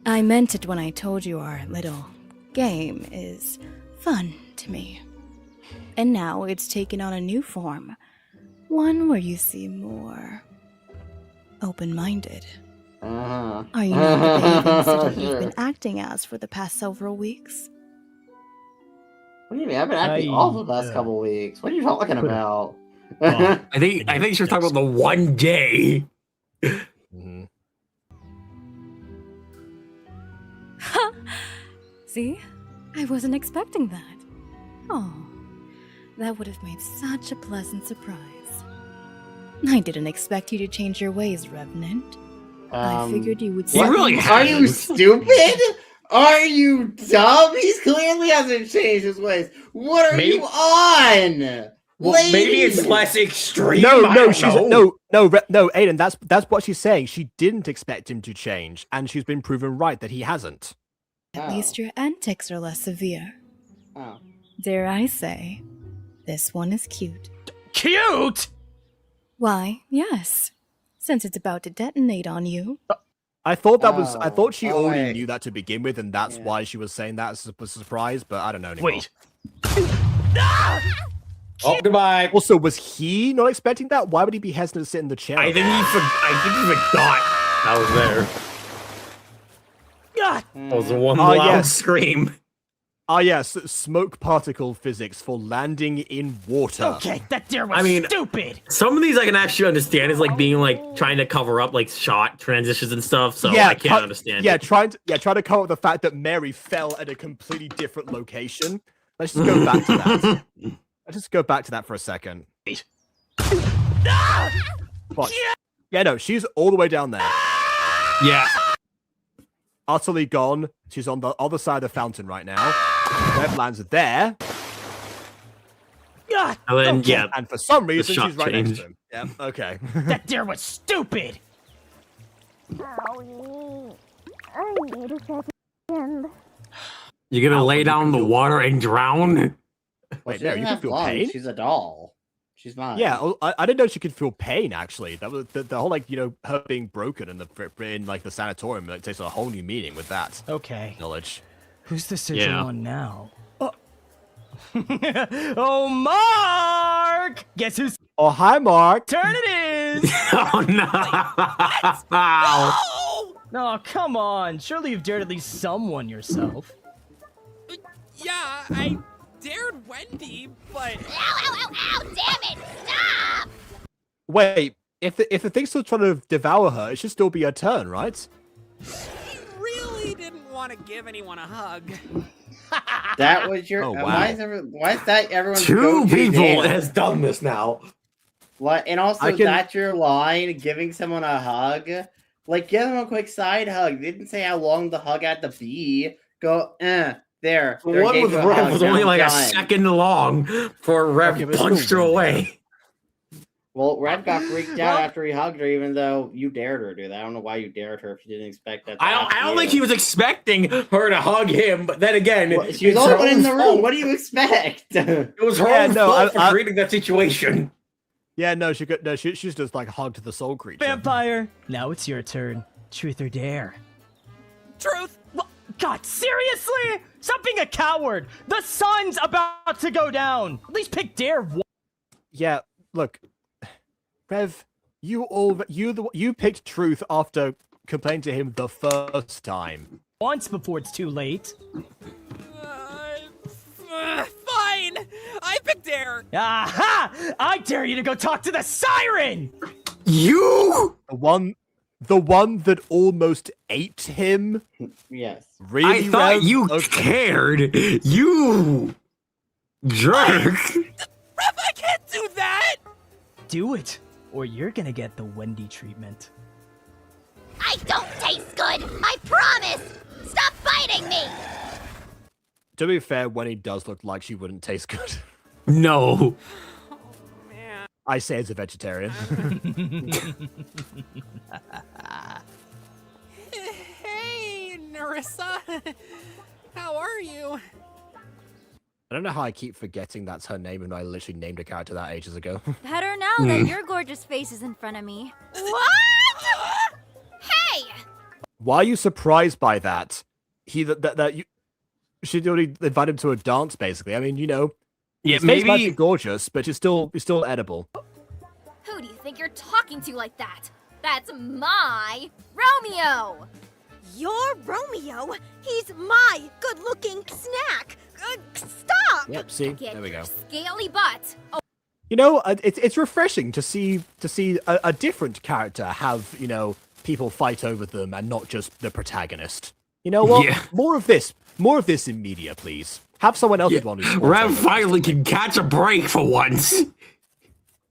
I meant it when I told you our little game is fun to me. And now it's taken on a new form. One where you seem more open-minded. Uh-huh. Are you not the behaving incident you've been acting as for the past several weeks? What do you mean? I've been acting all the last couple weeks. What are you talking about? I think she was talking about the one day. See? I wasn't expecting that. Oh, that would have made such a pleasant surprise. I didn't expect you to change your ways, Revenant. I figured you would say Are you stupid? Are you dumb? He clearly hasn't changed his ways. What are you on? Well, maybe it's less extreme. No, I no, don't she's know. no, Aiden. That's what she's saying. She didn't expect him to change, and she's been proven right that he hasn't. At least your antics are less severe. Oh. Dare I say, this one is cute. Cute? Why, yes. Since it's about to detonate on you. I thought that was. I thought she Oh, already wait. knew that to begin with, and that's why she was saying that as a surprise. But I don't know anymore. Wait. Oh, goodbye. Also, was he not expecting that? Why would he be hesitant to sit in the chair? I think he forgot that was there. God. That was one loud scream. Ah, yes, smoke particle physics for landing in water. Okay, that dare was stupid. Some of these I can actually understand is like being like trying to cover up like shot transitions and stuff. So I can't understand. Yeah, trying to cover up the fact that Mary fell at a completely different location. Let's just go back to that. Let's just go back to that for a second. Watch. Yeah, no, she's all the way down there. Yeah. Utterly gone. She's on the other side of the fountain right now. Rev lands there. Ah, And then, okay. yeah. And for some the reason, shot she's right next changed. to him. Yeah, okay. That dare was stupid! Owie. I need a second. You're gonna lay you down in the feel- water and drown? Well, Wait, she Mary, doesn't you can have feel lungs. pain? She's a doll. She's fine. Yeah, I didn't know she could feel pain. Actually, that was the whole like her being broken in like the sanatorium. Like, takes a whole new meaning with that Okay. knowledge. Who's the sigil Yeah. on now? Oh. Oh, Mark! Guess whose Oh, hi, Mark. turn it is? Oh no! Oh, come on. Surely you've dared at least someone yourself. Yeah, I dared Wendy, but Ow, ow, ow, ow! Damn it! Stop! Wait, if the thing's still trying to devour her, it should still be her turn, right? he really didn't want to give anyone a hug. That was your. Oh, wow. Why is that everyone's Two go-to people dance? has done this now. Like, and also I can- that's your line, giving someone a hug. Like, give them a quick side hug. They didn't say how long the hug had to be. Go, there. The there, one gave with you a Rev hug, was now only I'm like a done. second long before Rev Okay, but it's punched her still away. Well, Red got freaked out after he hugged her, even though you dared her to do that. I don't know why you dared her if you didn't expect that. to I happen don't to think you. he was expecting her to hug him, but then again, Well, she was it's the only her one in own the room. fault. What do you expect? It was her Yeah, own no, fault for I- creating that situation. Yeah, no, she could. No, she's just like hugged the soul creature. Vampire, now it's your turn. Truth or dare? Truth. What? God, seriously? Stop being a coward! The sun's about to go down! At least pick dare. Yeah, look, Rev, you picked truth after complaining to him the first time. Once before it's too late. Fine. I picked dare. Aha! I dare you to go talk to the siren! You? The one that almost ate him? Yes. Really, I thought Rev? you Okay. cared. You jerk. Rev, I can't do that. Do it, or you're gonna get the Wendy treatment. I don't taste good! I promise! Stop biting me! To be fair, when he does look like she wouldn't taste good. No. I say as a vegetarian. Hey, Narissa. How are you? I don't know how I keep forgetting that's her name and I literally named a character that ages ago. Better now that your gorgeous face is in front of me. What? Hey! Why are you surprised by that? That you should already invite him to a dance, basically. I mean, Yeah, his face might be maybe. gorgeous, but it's still edible. Who do you think you're talking to like that? That's my Romeo! Your Romeo? He's my good-looking snack. Stop! Yep. See, Get there we your go. scaly butt! Oh, It's refreshing to see a different character have people fight over them and not just the protagonist. You know what? Yeah. More of this in media, please. Have someone else who's one who's Rev finally can catch a break for once.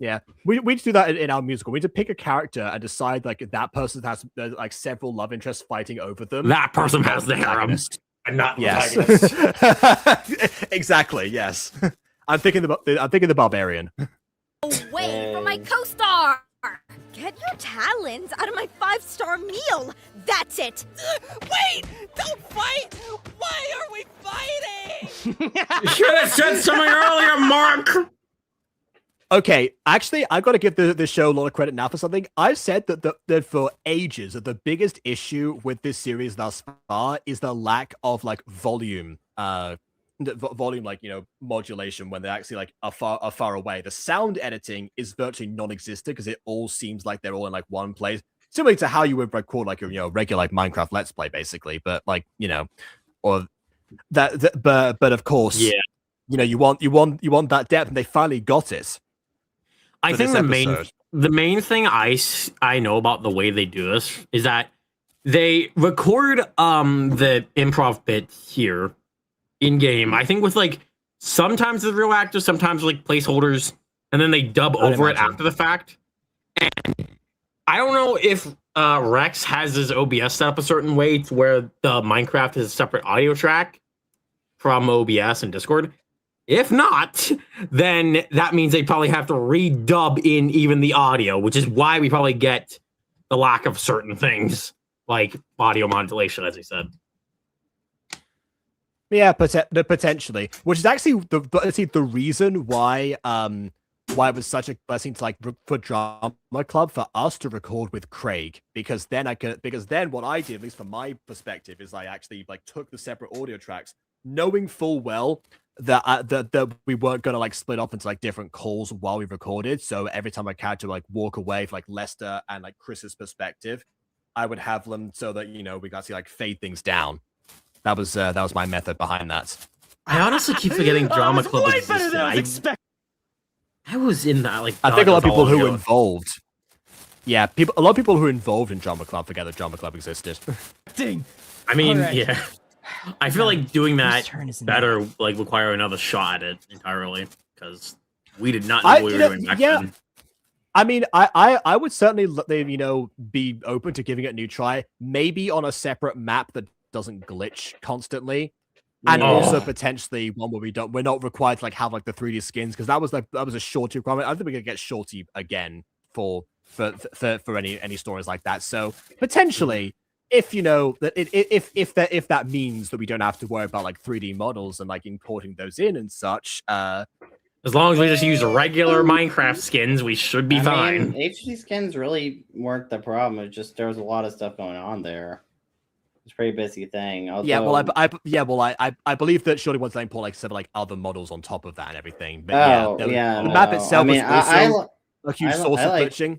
Yeah, we need to do that in our musical. We need to pick a character and decide like that person has like several love interests fighting over them. That person has the harem, protagonist. and not the Yes, protagonist. exactly. Yes, I'm thinking the barbarian. away from my co-star! Get your talons out of my 5-star meal. That's it. Wait! Don't fight! Why are we fighting? You should have said something earlier, Mark. Okay, actually, I've got to give the show a lot of credit now for something. I've said that for ages that the biggest issue with this series thus far is the lack of like volume, volume like modulation when they're actually like are far away. The sound editing is virtually non-existent because it all seems like they're all in like one place, similar to how you would record like a regular like Minecraft Let's Play basically. But like or that but of course, Yeah. you want that depth, and they finally got it. I for think this the main thing I know about the way they do this is that they record the improv bit here in game. I think with like sometimes with real actors, sometimes like placeholders, and then they dub over it after the fact. And I don't know if Rex has his OBS set up a certain way to where the Minecraft is a separate audio track from OBS and Discord. If not, then that means they probably have to redub in even the audio, which is why we probably get the lack of certain things, like audio modulation, as I said. Yeah, potentially. Which is actually the reason why it was such a blessing to for Drama Club for us to record with Craig, because then what I did, at least from my perspective, is I actually took the separate audio tracks, knowing full well that that we weren't gonna split up into different calls while we recorded. So every time my character walk away for Lester and Chris's perspective, I would have them so that we got to fade things down. That was my method behind that. I honestly keep forgetting Drama Club way existed. better than I was expecting. I was in that I think a lot of people who were involved. Yeah, a lot of people who were involved in Drama Club forget that Drama Club existed. Ding. I mean, All right. yeah. I feel like doing that turn is it better require another shot at it entirely, because we did not know what we were doing back then. I mean, I would certainly be open to giving it a new try, maybe on a separate map that doesn't glitch constantly. And also potentially one where we're not required to have the 3D skins, because that was a shorty requirement. I think we're gonna get shorty again for any stories like that. So potentially, if if that means that we don't have to worry about 3D models and importing those in and such, as long as we just use regular Minecraft skins, we should be fine. HD skins really weren't the problem. It's just there was a lot of stuff going on there. It's a pretty busy thing. Although... I believe that surely once they import other models on top of that and everything. But the map itself was also a huge source of glitching.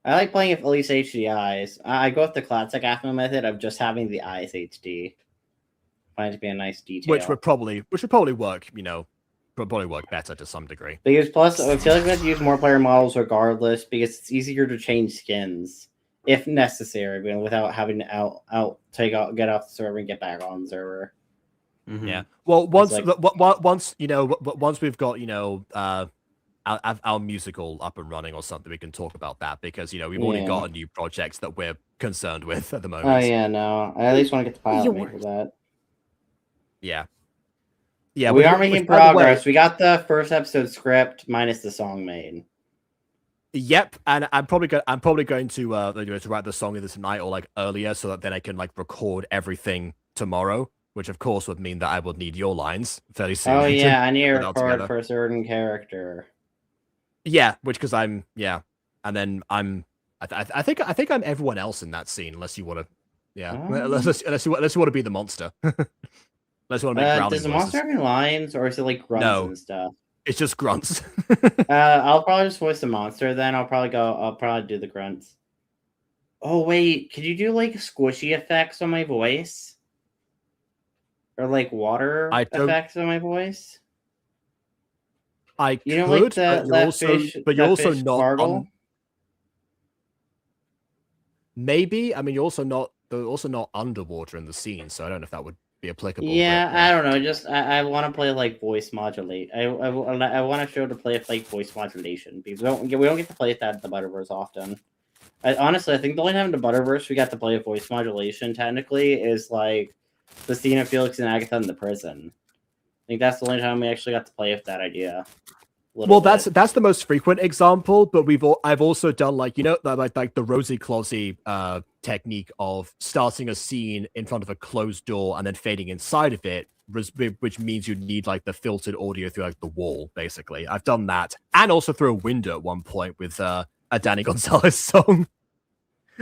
I like playing with at least HD eyes. I go with the classic AFMA method of just having the eyes HD. Find it to be a nice detail. Which would probably work, probably work better to some degree. Because plus, I feel like we have to use more player models regardless, because it's easier to change skins if necessary, but without having to get off the server and get back on the server. Mm-hmm. Yeah. Well, once we've got our musical up and running or something, we can talk about that, because we've already got a new project that we're concerned with at the moment. Oh yeah, no, I at least want to get the pilot made for that. Yeah. Yeah, we are making progress. We got the first episode script minus the song made. Yep, and I'm probably going to write the song either tonight or earlier, so that then I can record everything tomorrow, which of course would mean that I will need your lines fairly soon. Oh yeah, I need to record for a certain character. Yeah, and then I think I'm everyone else in that scene, unless you want to, unless you want to be the monster. Unless you want to make growling does the monster have any lines, or is it grunts and stuff? It's just grunts. I'll probably just voice the monster then. I'll probably do the grunts. Oh wait, could you do squishy effects on my voice? Or water effects on my voice? I could, but you're also not maybe. I mean, you're also not underwater in the scene, so I don't know if that would be applicable. Yeah, I don't know. Just I want to play voice modulate. I want to show to play with voice modulation, because we don't get to play with that at the Butterverse often. Honestly, I think the only time in the Butterverse we got to play with voice modulation technically is the scene of Felix and Agatha in the prison. I think that's the only time we actually got to play with that idea. Well, that's the most frequent example, but I've also done the Rosie Closey technique of starting a scene in front of a closed door and then fading inside of it, which means you need the filtered audio through the wall. Basically, I've done that, and also through a window at one point with a Danny Gonzalez song.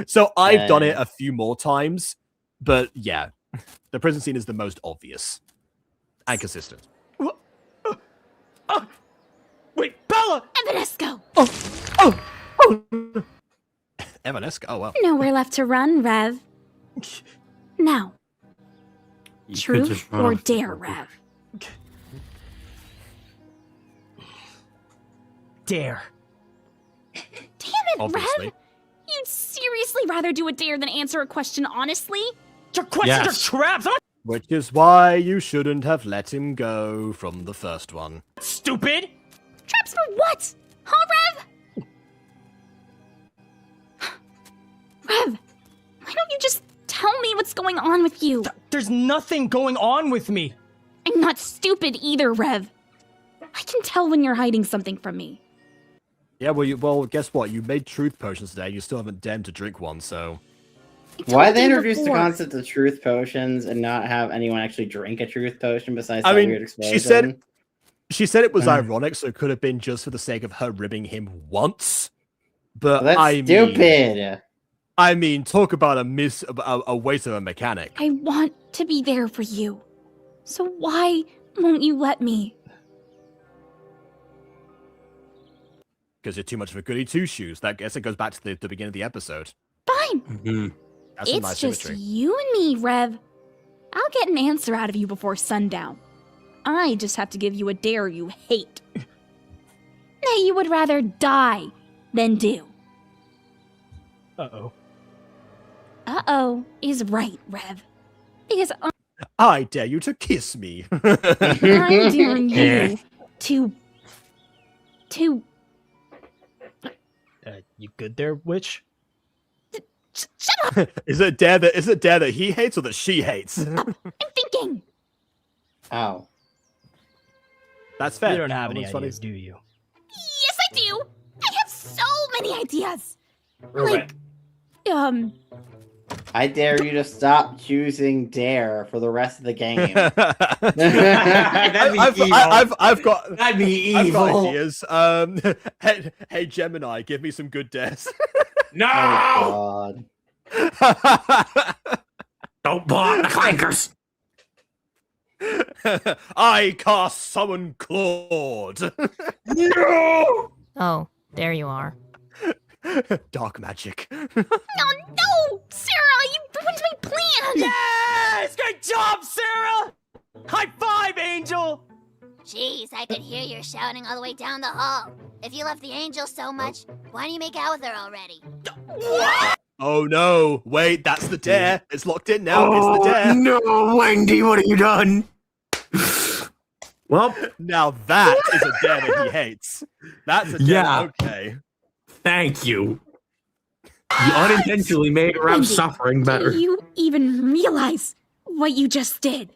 So I've done it a few more times, but yeah, the prison scene is the most obvious and consistent. Wait, Bella! Evanesco! Oh! Evanesco, oh well. Nowhere left to run, Rev. Now. Truth or dare, Rev? Dare. Damn it, Obviously. Rev! You'd seriously rather do a dare than answer a question honestly? Your questions are traps! Which is why you shouldn't have let him go from the first one. Stupid! Traps for what? Huh, Rev? Rev, why don't you just tell me what's going on with you? There's nothing going on with me. I'm not stupid either, Rev. can tell when you're hiding something from me. Yeah, well, guess what? You made truth potions today. You still haven't dared to drink one, so. Why they introduce the concept of truth potions and not have anyone actually drink a truth potion besides that weird explosion? She said it was ironic, so it could have been just for the sake of her ribbing him once. But well, that's stupid. I mean, talk about a waste of a mechanic. I want to be there for you. So why won't you let me? Because you're too much of a goody two-shoes. That guess it goes back to the beginning of the episode. Fine. Mm-hmm. That's It's nice just symmetry. you and me, Rev. I'll get an answer out of you before sundown. I just have to give you a dare you hate. That you would rather die than do. Uh-oh. Uh-oh is right, Rev. Because I dare you to kiss me. I'm daring you to... You good there, witch? Shut up! Is it dare that he hates or that she hates? I'm thinking. Oh. That's fair. You don't have any Almost funny. ideas, do you? Yes, I do. I have so many ideas. Right. Like, I dare you to stop choosing dare for the rest of the game. I've got That'd be I've got evil. ideas. Hey Gemini, give me some good dares. No! Oh, Don't block the clankers. I cast Summon Claude. No! Oh, there you are. Dark magic. oh no! Sarah, you ruined my plan! Yes! Good job, Sarah! High five, Angel! Jeez, I could hear you shouting all the way down the hall. If you love the angel so much, why don't you make out with her already? What? Oh no! Wait, that's the dare. It's locked in now. It's the dare. No, Wendy, what have you done? Well, now that is a dare that he hates. That's a dare. Yeah. Okay. Thank you. You unintentionally made Rev Wendy, suffering better. Do you even realize what you just did?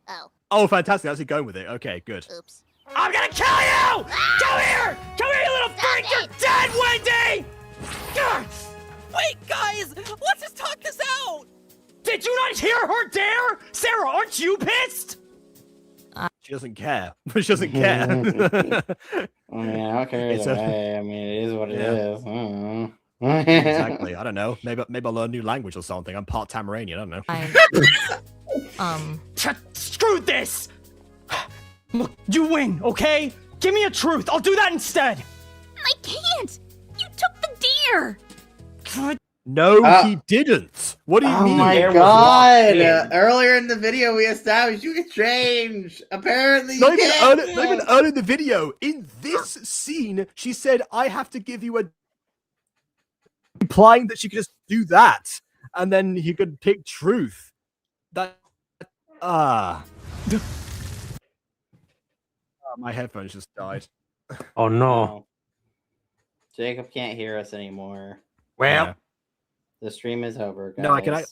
Oh, Oh, fantastic. How's he going with it? Okay, good. oops. I'm gonna kill you! Come here! Come here, you little freak! You're dead, Wendy! Gah! Wait, guys! Let's just talk this out! Did you not hear her dare? Sarah, aren't you pissed? She doesn't care. She doesn't care. I mean, I don't care It's either a- way. I mean, it is what it Yeah. is. I don't know. Exactly. I don't know. Maybe I'll learn a new language or something. I'm part Tamaranian. I don't know. Screw this! Look, you win, okay? Give me a truth. I'll do that instead. I can't! You took the dare! No, he didn't. What do you Oh mean? my There was god! locked in. Earlier in the video, we established you can change. Apparently, Not you even, can't. not even early in the video. In this scene, she said, I have to give you a... Implying that she could just do that. And then he could pick truth. That... my headphones just died. Oh no. Jacob can't hear us anymore. Well, Yeah. The stream is over, guys.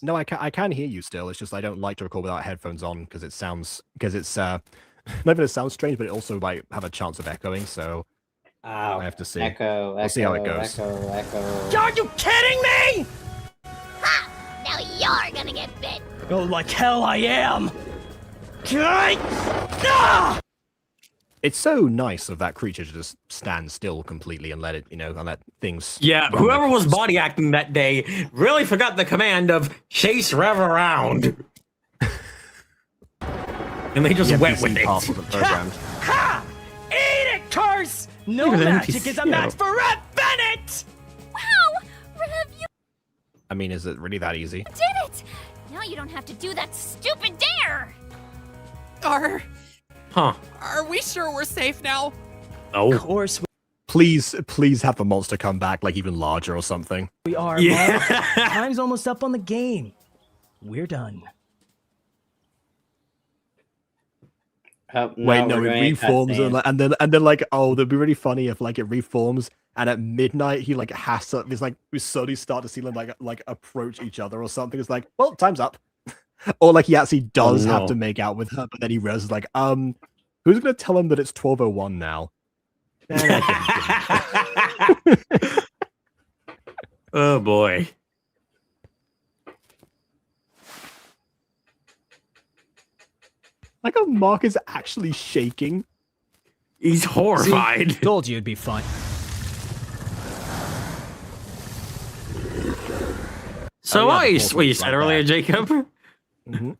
No, I can hear you still. It's just I don't like to record without headphones on because it sounds not even it sounds strange, but it also might have a chance of echoing. So I have to see. Echo, We'll see how it goes. Echo. Are you kidding me? Ha! Now you're gonna get bit. Oh, like hell I am. Ah! It's so nice of that creature to just stand still completely and let it, and let things. yeah, run whoever their was course. body acting that day really forgot the command of chase Rev around. And they just The went NPC with it. part wasn't programmed. Ha! Eat it, curse! No Look at the magic NPC is a match for Red Bennett! Wow! Rev, you I mean, is it really that easy? did it! Now you don't have to do that stupid dare! Huh. Are we sure we're safe now? Oh. Of course Please have the monster come back, like even larger or something. we are, Yeah. Mark. Time's almost up on the game. We're done. Oh, Wait, no, we're it doing a reforms cutscene. and then like, oh, that'd be really funny if like it reforms and at midnight he like has to. It's like we slowly start to see them like approach each other or something. It's like, well, time's up. Or like he actually does no. have to make out with her, but then he realizes like, Who's gonna tell him that it's 12:01 now? Oh boy. Like, Mark is actually shaking. He's horrified. See, told you it'd be fine. So what you said earlier, Jacob? Mm-hmm.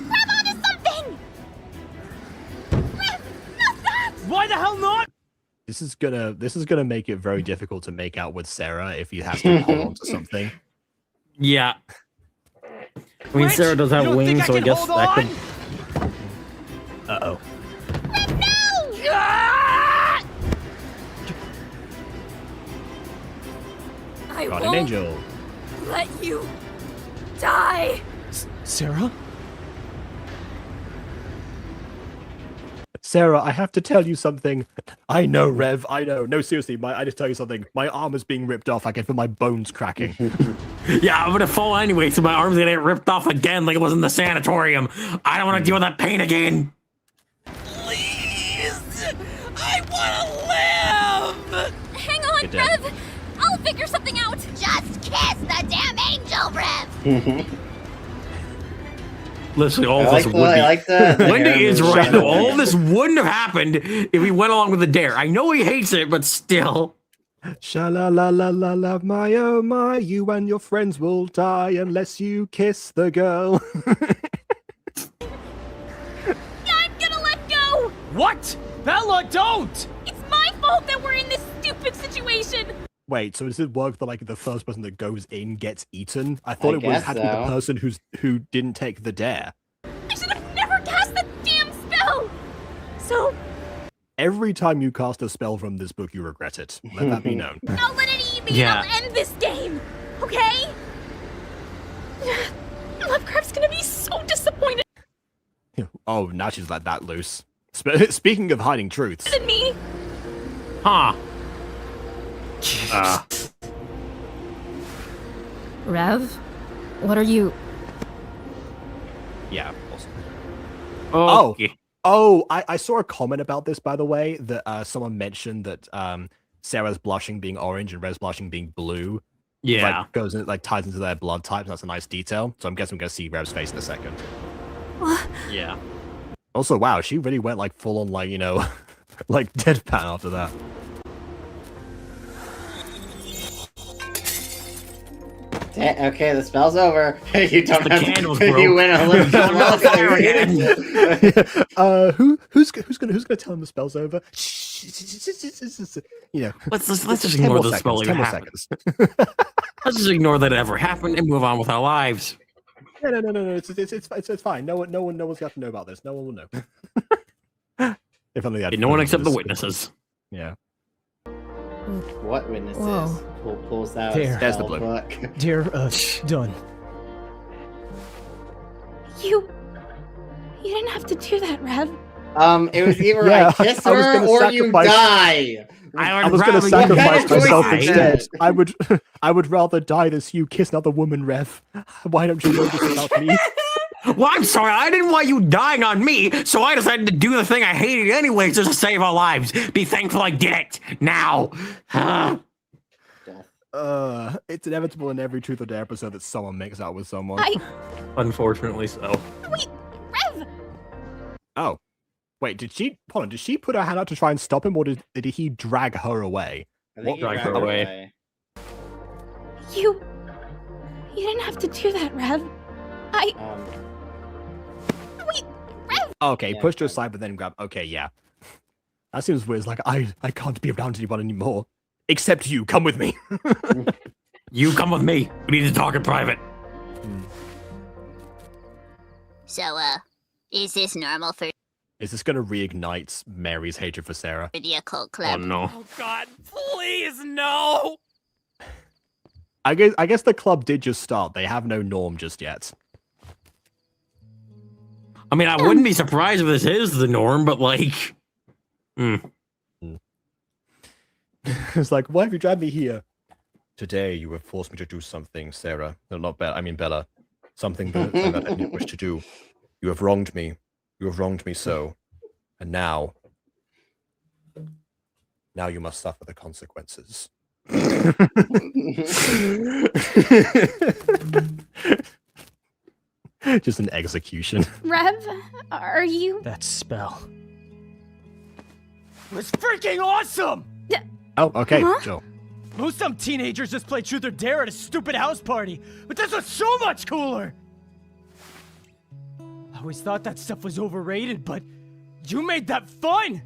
Grab onto something! Rev, not that! Why the hell not? This is gonna make it very difficult to make out with Sarah if he has to hold on to something. Yeah. I mean, Sarah does have wings, so I guess that could. Uh-oh. I Got an won't angel. let you die. Sarah? Sarah, I have to tell you something. I know, Rev. I know. No, seriously, I just tell you something. My arm is being ripped off. I can feel my bones cracking. Yeah, I'm gonna fall anyway, so my arm's gonna get ripped off again like it was in the sanatorium. I don't want to deal with that pain again. Please! I want to live! Hang on, Rev. I'll figure something out. Just kiss the damn angel, Rev. Literally, all of this would be. Wendy is right, though. All of this wouldn't have happened if we went along with the dare. I know he hates it, but still. Sha-la-la-la-la-la, my oh my, you and your friends will die unless you kiss the girl. I'm gonna let go. What? Bella, don't! It's my fault that we're in this stupid situation. Wait, so does it work that like the first person that goes in gets eaten? I thought had to be the so. person who didn't take the dare. I should have never cast that damn spell. So Every time you cast a spell from this book, you regret it. Let that be known. I'll let it eat me and I'll end this game. Okay? Lovecraft's gonna be so disappointed Oh, now she's let that loose. Speaking of hiding truths. in me. Huh. Rev? What are you... Yeah, awesome. Okay. I saw a comment about this, by the way, that someone mentioned that Sarah's blushing being orange and Rev's blushing being blue. Yeah. Like, goes in, like ties into their blood types. That's a nice detail. So I'm guessing we're gonna see Rev's face in a second. Yeah. Also, wow, she really went like full on like, you know, like deadpan after that. Okay, the spell's over. You don't The have candle's to. broke. You went a little too long. Who's gonna tell him the spell's over? You know, Let's just 10 ignore more the seconds, spell 10 even more happened. seconds. Let's just ignore that it ever happened and move on with our lives. No. It's fine. No one's got to know about this. No one will know. If only No one except the witnesses. Yeah. What witnesses? Whoa. Pulls out There. a There's the spell blue. book. Dear, done. You didn't have to do that, Rev. It was either Yeah, I kiss I was her gonna or you sacrifice- die. I was going to rather you sacrifice die. myself Choices. instead. I would rather die than see you kiss another woman, Rev. Why don't you know this about me? Well, I'm sorry. I didn't want you dying on me, so I decided to do the thing I hated anyway just to save our lives. Be thankful I did it. Now. It's inevitable in every Truth or Dare episode that someone makes out with someone. Unfortunately so. Wait, Rev. Oh. Wait, did she put her hand out to try and stop him, or did he drag her away? I think you Drag her grabbed away. You didn't have to do that, Rev. Wait, Rev. Okay, Yeah. pushed her aside, but then grabbed. Okay, yeah. That seems weird. It's like, I can't be around anyone anymore. Except you. Come with me. You come with me. We need to talk in private. So, is this normal for Is this going to reignite Mary's hatred for Sarah? the occult Oh club? no. Oh God, please no! I guess the club did just start. They have no norm just yet. I mean, I wouldn't be surprised if this is the norm, but like... It's like, why have you dragged me here? Today you have forced me to do something, Sarah. No, not Bella. I mean Bella. something that I didn't wish to do. You have wronged me. You have wronged me so. And now you must suffer the consequences. Just an execution. Rev, are you? That spell was freaking awesome! Oh, okay, Huh? Joe. Most some teenagers just play Truth or Dare at a stupid house party, but this was so much cooler! I always thought that stuff was overrated, but you made that fun!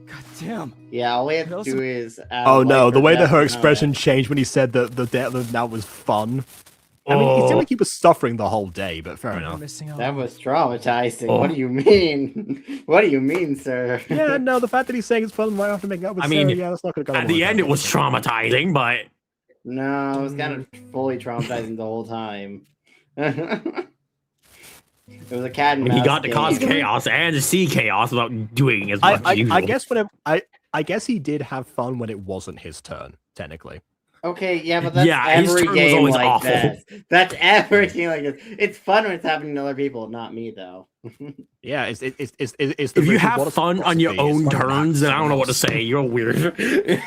God damn. Yeah, all we have to do is. Oh no, the way that her death expression changed when he said that the that was fun. I mean, it seemed like he was suffering the whole day, but fair enough. That was traumatizing. What do you mean? What do you mean, sir? Yeah, no, the fact that he's saying it's fun right after making up with I mean, Sarah, yeah, that's not gonna go at the end, it was traumatizing, but No, it was kind of fully traumatizing the whole time. It was a cat and mouse he got to game. cause chaos and to see chaos without doing as much as usual. I guess whenever I guess he did have fun when it wasn't his turn, technically. Okay, yeah, but that's his every turn was game always like awful. that. That's every game like this. It's fun when it's happening to other people, not me though. Yeah, it's the If you Richard have Wallace fun on your philosophy, own it's fun turns, not then I don't know what to someone say. You're weird.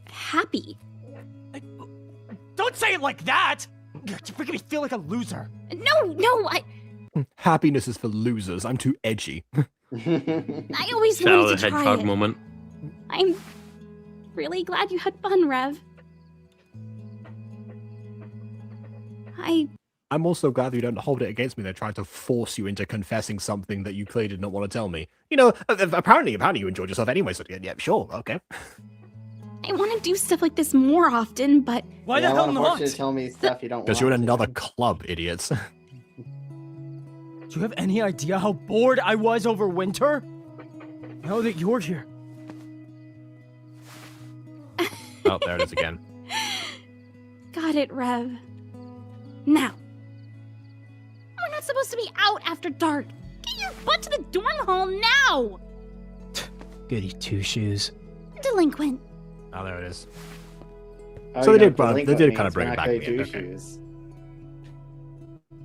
Happy. Don't say it like that! You're making me feel like a loser. No, else. Happiness is for losers. I'm too edgy. I always Shadow wanted the to try Hedgehog it. moment. I'm really glad you had fun, Rev. I'm also glad that you don't hold it against me. They're trying to force you into confessing something that you clearly did not want to tell me. You know, apparently you enjoyed yourself anyway. So yeah, sure, okay. I want to do stuff like this more often, but why Yeah, the I hell wanna not? force you to tell me stuff you don't want. Because you're in to. another club, idiots. Do you have any idea how bored I was over winter? Now that you're here. Oh, there it is again. got it, Rev. Now. We're not supposed to be out after dark. Get your butt to the dorm hall now! Goody two-shoes. Delinquent. Oh, there it is. Oh, So you they know did what they delinquent did kind means, of bring we're it not back. goody Again, okay. two-shoes.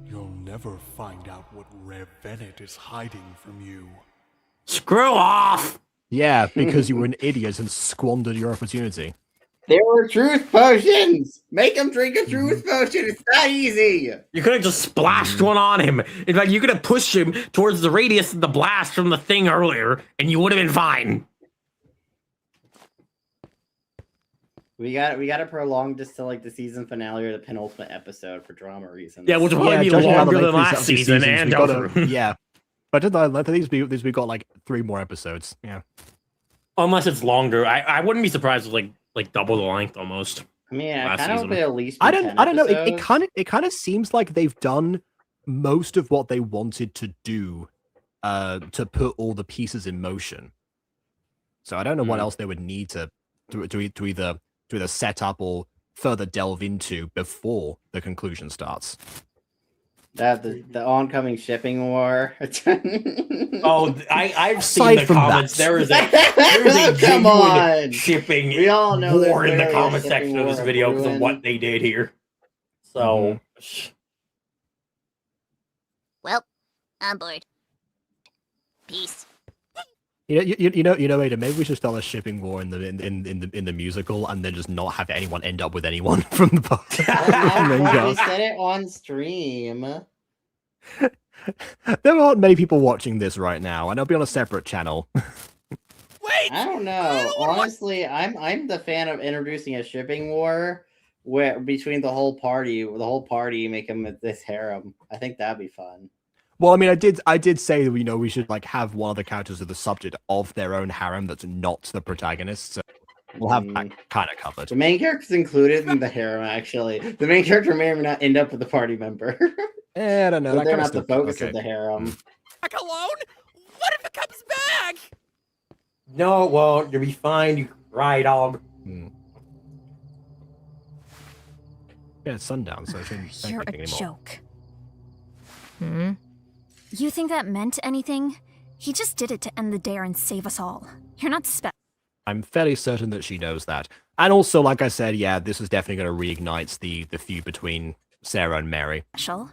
You'll never find out what Rev Bennett is hiding from you. Screw off! Yeah, because you were an idiot and squandered your opportunity. There were truth potions! Make him drink a truth potion! It's that easy! You could have just splashed one on him. In fact, you could have pushed him towards the radius of the blast from the thing earlier, and you would have been fine. We got to prolong this to like the season finale or the penultimate episode for drama reasons. Yeah, which will probably be judging by the longer than length of last these season seasons, and we gotta- over. yeah. But the length of these, we got like 3 more episodes. Yeah. Unless it's longer. I wouldn't be surprised with like double the length almost. I mean, I last kind of hope season. it at least. I be don't 10 know. It episodes. kind of seems like they've done most of what they wanted to do to put all the pieces in motion. So I don't know what else they would need to either set up or further delve into before the conclusion starts. That the oncoming shipping war. Oh, I've seen Aside the from comments. that. There is a Come on. genuine shipping We all know there's war in the clearly a comment shipping section of war this video because of brewing. what they did here. So, Well, I'm bored. Peace. You know, Ada, maybe we should start a shipping war in the musical, and then just not have anyone end up with anyone from the We said it on stream. There aren't many people watching this right now, and it'll be on a separate channel. I don't know. Honestly, I'm the fan of introducing a shipping war where between the whole party make them this harem. I think that'd be fun. Well, I mean, I did say that we should like have one of the characters of the subject of their own harem that's not the protagonist. So we'll have that kind of covered. The main character's included in the harem. Actually, the main character may or may not end up with a party member. I don't know. But that they're kinda not the still- focus okay. of the harem. Back alone? What if it comes back? no, well, you'll be fine. You cry, dog. Yeah, it's sundown, so I shouldn't say You're anything a anymore. joke. Hmm? You think that meant anything? He just did it to end the dare and save us all. You're not special. I'm fairly certain that she knows that. And also, like I said, yeah, this is definitely going to reignite the feud between Sarah and Mary. Special.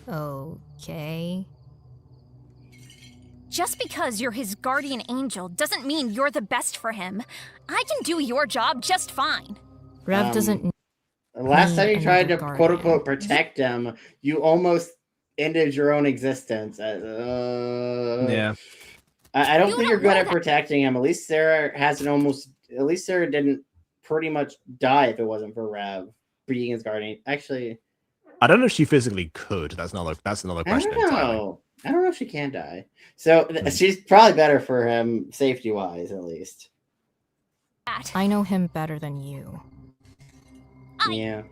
Okay. Just because you're his guardian angel doesn't mean you're the best for him. I can do your job just fine. Rev doesn't. Last time you need tried to another quote guardian. unquote protect him, you almost ended your own existence. Yeah. I don't think you're good at protecting him. At least Sarah didn't pretty much die if it wasn't for Rev being his guardian. Actually, I don't know if she physically could. That's another question. I don't know. I don't know if she can die. So she's probably better for him, safety wise, at least. I know him better than you. Yeah.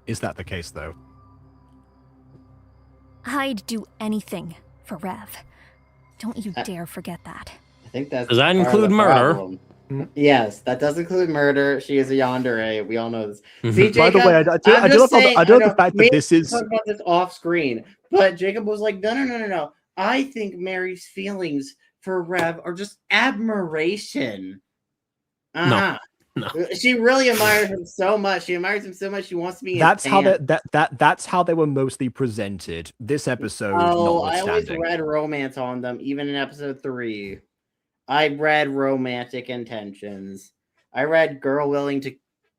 Is that the case, though? I'd do anything for Rev. Don't you dare forget that. I think that's. Does that part of include the murder? problem. Yes, that does include murder. She is a yandere. We all know this. Mhm. See, By Jacob, the way, I do love the fact that maybe this is. we'll talk about this off screen, but Jacob was like, no. I think Mary's feelings for Rev are just admiration. No. She really admires him so much. She admires him so much. She wants to be. That's his how fan. that's how they were mostly presented. This episode, Oh, I always notwithstanding. read romance on them, even in episode 3. I read romantic intentions. I read girl willing to,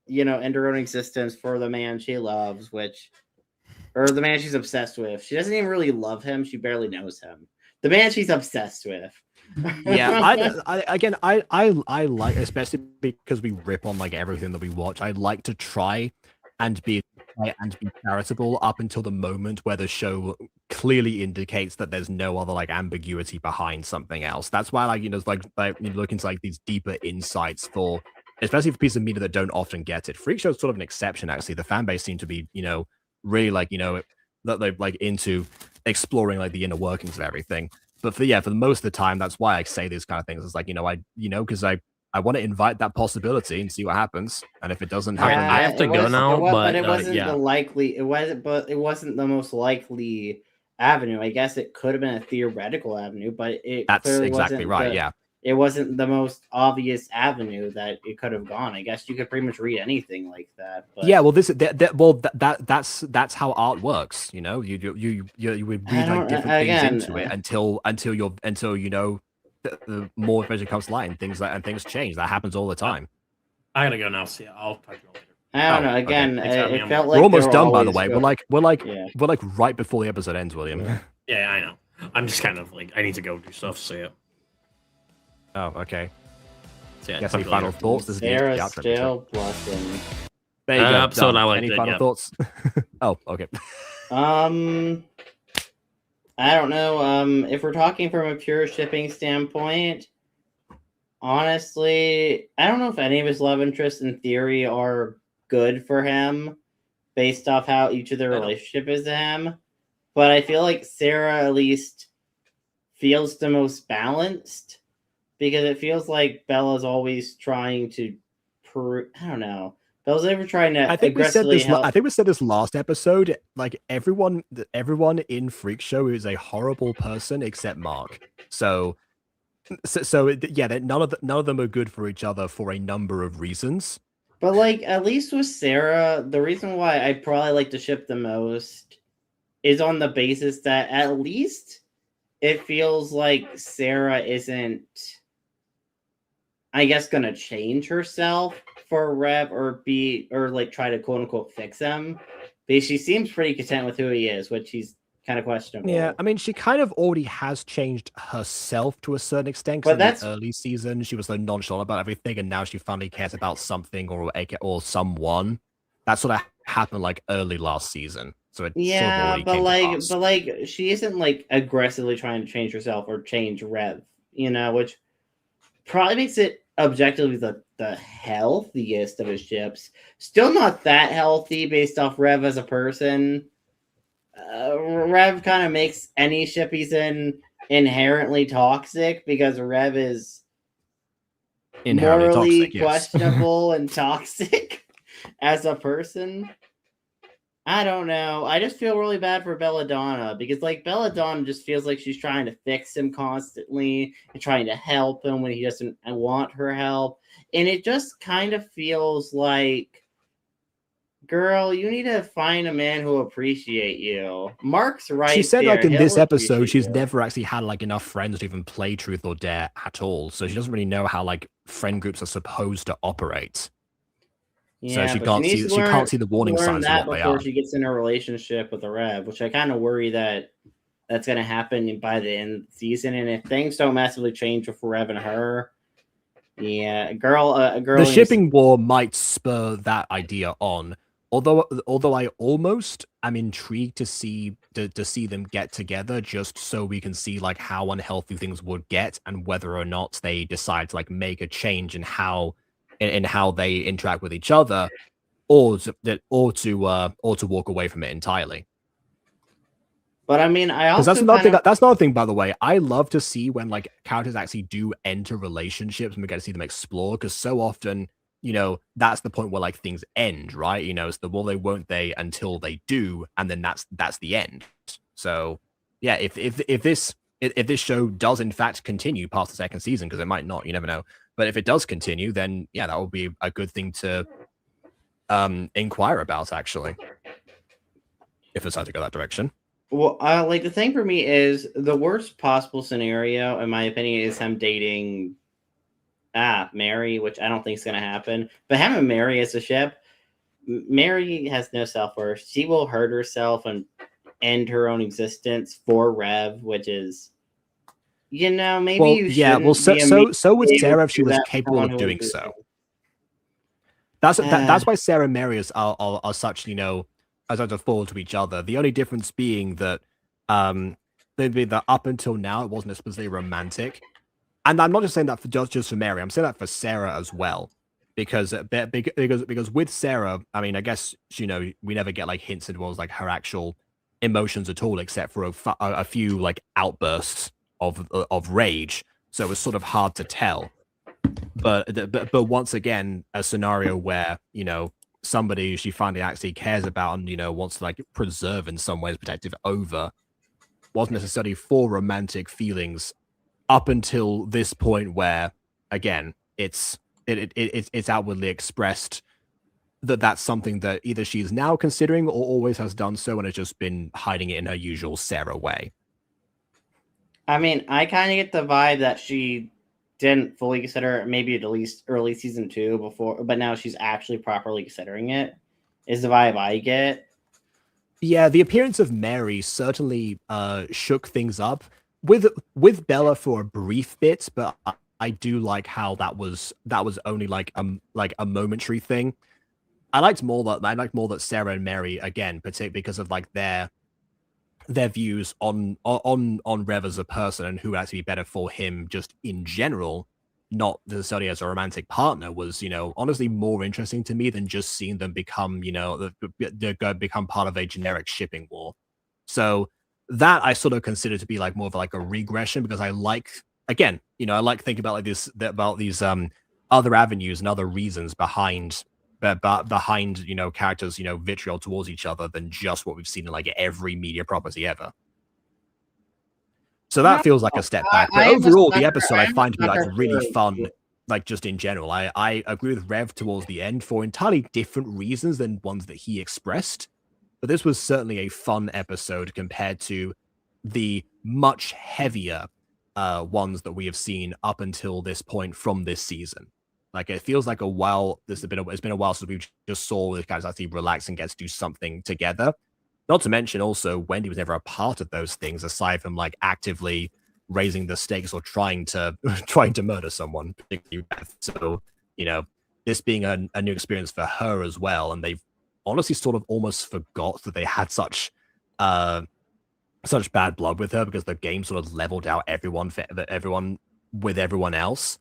end her own existence for the man she loves, or the man she's obsessed with. She doesn't even really love him. She barely knows him. The man she's obsessed with. Yeah, I like, especially because we rip on like everything that we watch. I like to try and be charitable up until the moment where the show clearly indicates that there's no other like ambiguity behind something else. That's why like you look into like these deeper insights for, especially for pieces of media that don't often get it. Freak Show's sort of an exception actually. The fan base seem to be really like that they're like into exploring like the inner workings of everything. But for the most of the time, that's why I say these kind of things. It's like, because I want to invite that possibility and see what happens. And if it doesn't happen, I have to go now. But it wasn't the likely. It wasn't the most likely avenue. I guess it could have been a theoretical avenue, but that's exactly right. Yeah. It wasn't the most obvious avenue that it could have gone. I guess you could pretty much read anything like that. But... Yeah, well, that's how art works. You would read like different things into it until the more information comes to light and things change. That happens all the time. I gotta go now. See, I'll talk to you later. I don't know. Again, okay. it felt like we're almost done. By the way, good. we're like right before the episode ends, William. Yeah, I know. I'm just kind of like I need to go do stuff. So yeah. Oh, okay. So, yeah, Guess any final thoughts? This is Sarah the outro. still blushing. There you go. Episode I liked any it, final yeah. thoughts? Oh, okay. I don't know. If we're talking from a pure shipping standpoint, honestly, I don't know if any of his love interests in theory are good for him based off how each of their relationship is to him. But I feel like Sarah at least feels the most balanced because it feels like Bella's always trying to I don't know. Bella's ever trying to I think we said aggressively help. I think we said this last episode. Like everyone in Freak Show is a horrible person except Mark. So none of them are good for each other for a number of reasons. But like at least with Sarah, the reason why I probably like to ship the most is on the basis that at least it feels like Sarah isn't, I guess, gonna change herself for Rev or like try to quote unquote fix him. Because she seems pretty content with who he is, which he's kind of questionable. Yeah, I mean, she kind of already has changed herself to a certain extent. But Because in the early season, she was so nonchalant about everything, and now she finally cares about something or someone. That sort of happened like early last season. So it yeah, sort of already but like she isn't like aggressively trying to change herself or change Rev, which probably makes it objectively the healthiest of his ships. Still not that healthy based off Rev as a person. Rev kind of makes any ship he's in inherently toxic because Rev is morally toxic, yes. questionable and toxic as a person. I don't know. I just feel really bad for Belladonna because, like, Belladonna just feels like she's trying to fix him constantly and trying to help him when he doesn't want her help. And it just kind of feels like, girl, you need to find a man who will appreciate you. Mark's right. She said, there. like, in He'll this episode, appreciate she's you. never actually had, like, enough friends to even play Truth or Dare at all. So she doesn't really know how, like, friend groups are supposed to operate. Yeah, so she but can't needs see to she can't see the warning learn signs of that what they before are. she gets in a relationship with a Rev, which I kind of worry that that's going to happen by the end of the season. And if things don't massively change with Rev and her, yeah, a girl. The shipping war might spur that idea on. Although I almost am intrigued to see them get together, just so we can see like how unhealthy things would get and whether or not they decide to like make a change in how they interact with each other, or to walk away from it entirely. But I mean, I Because also that's another thing, by the way. I love to see when like characters actually do enter relationships and we get to see them explore. Because so often, that's the point where like things end, right? It's the will they, won't they until they do, and then that's the end. So yeah, if this show does in fact continue past the second season, because it might not, you never know. But if it does continue, then yeah, that would be a good thing to inquire about, actually, if they decide to go that direction. Well, like the thing for me is the worst possible scenario, in my opinion, is him dating Mary, which I don't think is going to happen. But having Mary as a ship, Mary has no self-worth. She will hurt herself and end her own existence for Rev, which is, maybe well, you yeah. Well, so would Sarah if she was capable of doing so. That's why Sarah and Mary are such, as I fall to each other. The only difference being that they'd be that up until now it wasn't especially romantic. And I'm not just saying that for just for Mary, I'm saying that for Sarah as well. Because with Sarah, I mean, I guess, we never get like hints into like her actual emotions at all, except for a few like outbursts of rage. So it was sort of hard to tell. But once again, a scenario where, somebody she finally actually cares about and, wants to like preserve in some ways, protective over, wasn't necessarily for romantic feelings up until this point where, again, it's outwardly expressed that that's something that either she's now considering or always has done so and has just been hiding it in her usual Sarah way. I mean, I kind of get the vibe that she didn't fully consider maybe at least early season 2 before, but now she's actually properly considering it, is the vibe I get. Yeah, the appearance of Mary certainly shook things up with Bella for a brief bit, but I do like how that was only like a momentary thing. I liked more that Sarah and Mary, again, particularly because of like their views on Rev as a person and who would actually be better for him just in general, not necessarily as a romantic partner, was, honestly more interesting to me than just seeing them become, become part of a generic shipping war. So that I sort of consider to be like more of like a regression, because I like, again, I like thinking about like this, about these other avenues and other reasons behind characters, vitriol towards each other than just what we've seen in like every media property ever. So that feels like a step back. But overall, the episode I find to be like really fun, like just in general. I agree with Rev towards the end for entirely different reasons than ones that he expressed. But this was certainly a fun episode compared to the much heavier ones that we have seen up until this point from this season. Like, it feels like it's been a while since we just saw the guys actually relax and get to do something together. Not to mention also Wendy was never a part of those things aside from like actively raising the stakes or trying to murder someone, particularly Beth. So, this being a new experience for her as well, and they've honestly sort of almost forgot that they had such bad blood with her, because the game sort of leveled out everyone with everyone else.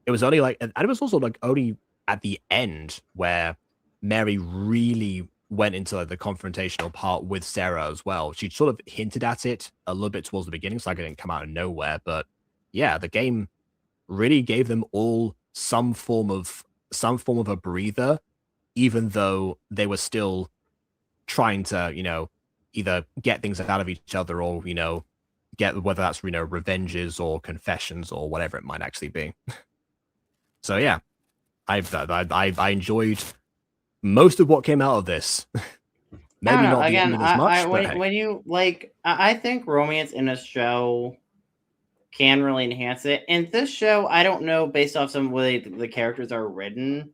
It was only like, and it was also like only at the end where Mary really went into like the confrontational part with Sarah as well. She sort of hinted at it a little bit towards the beginning, so like it didn't come out of nowhere. But yeah, the game really gave them all some form of a breather, even though they were still trying to, you know, either get things out of each other or, you know, get whether that's, you know, revenges or confessions or whatever it might actually be. So yeah, I enjoyed most of what came out of this. Maybe I don't know. not the Again, ending as much, but hey. when you like, I think romance in a show can really enhance it. And this show, I don't know, based off some way the characters are written,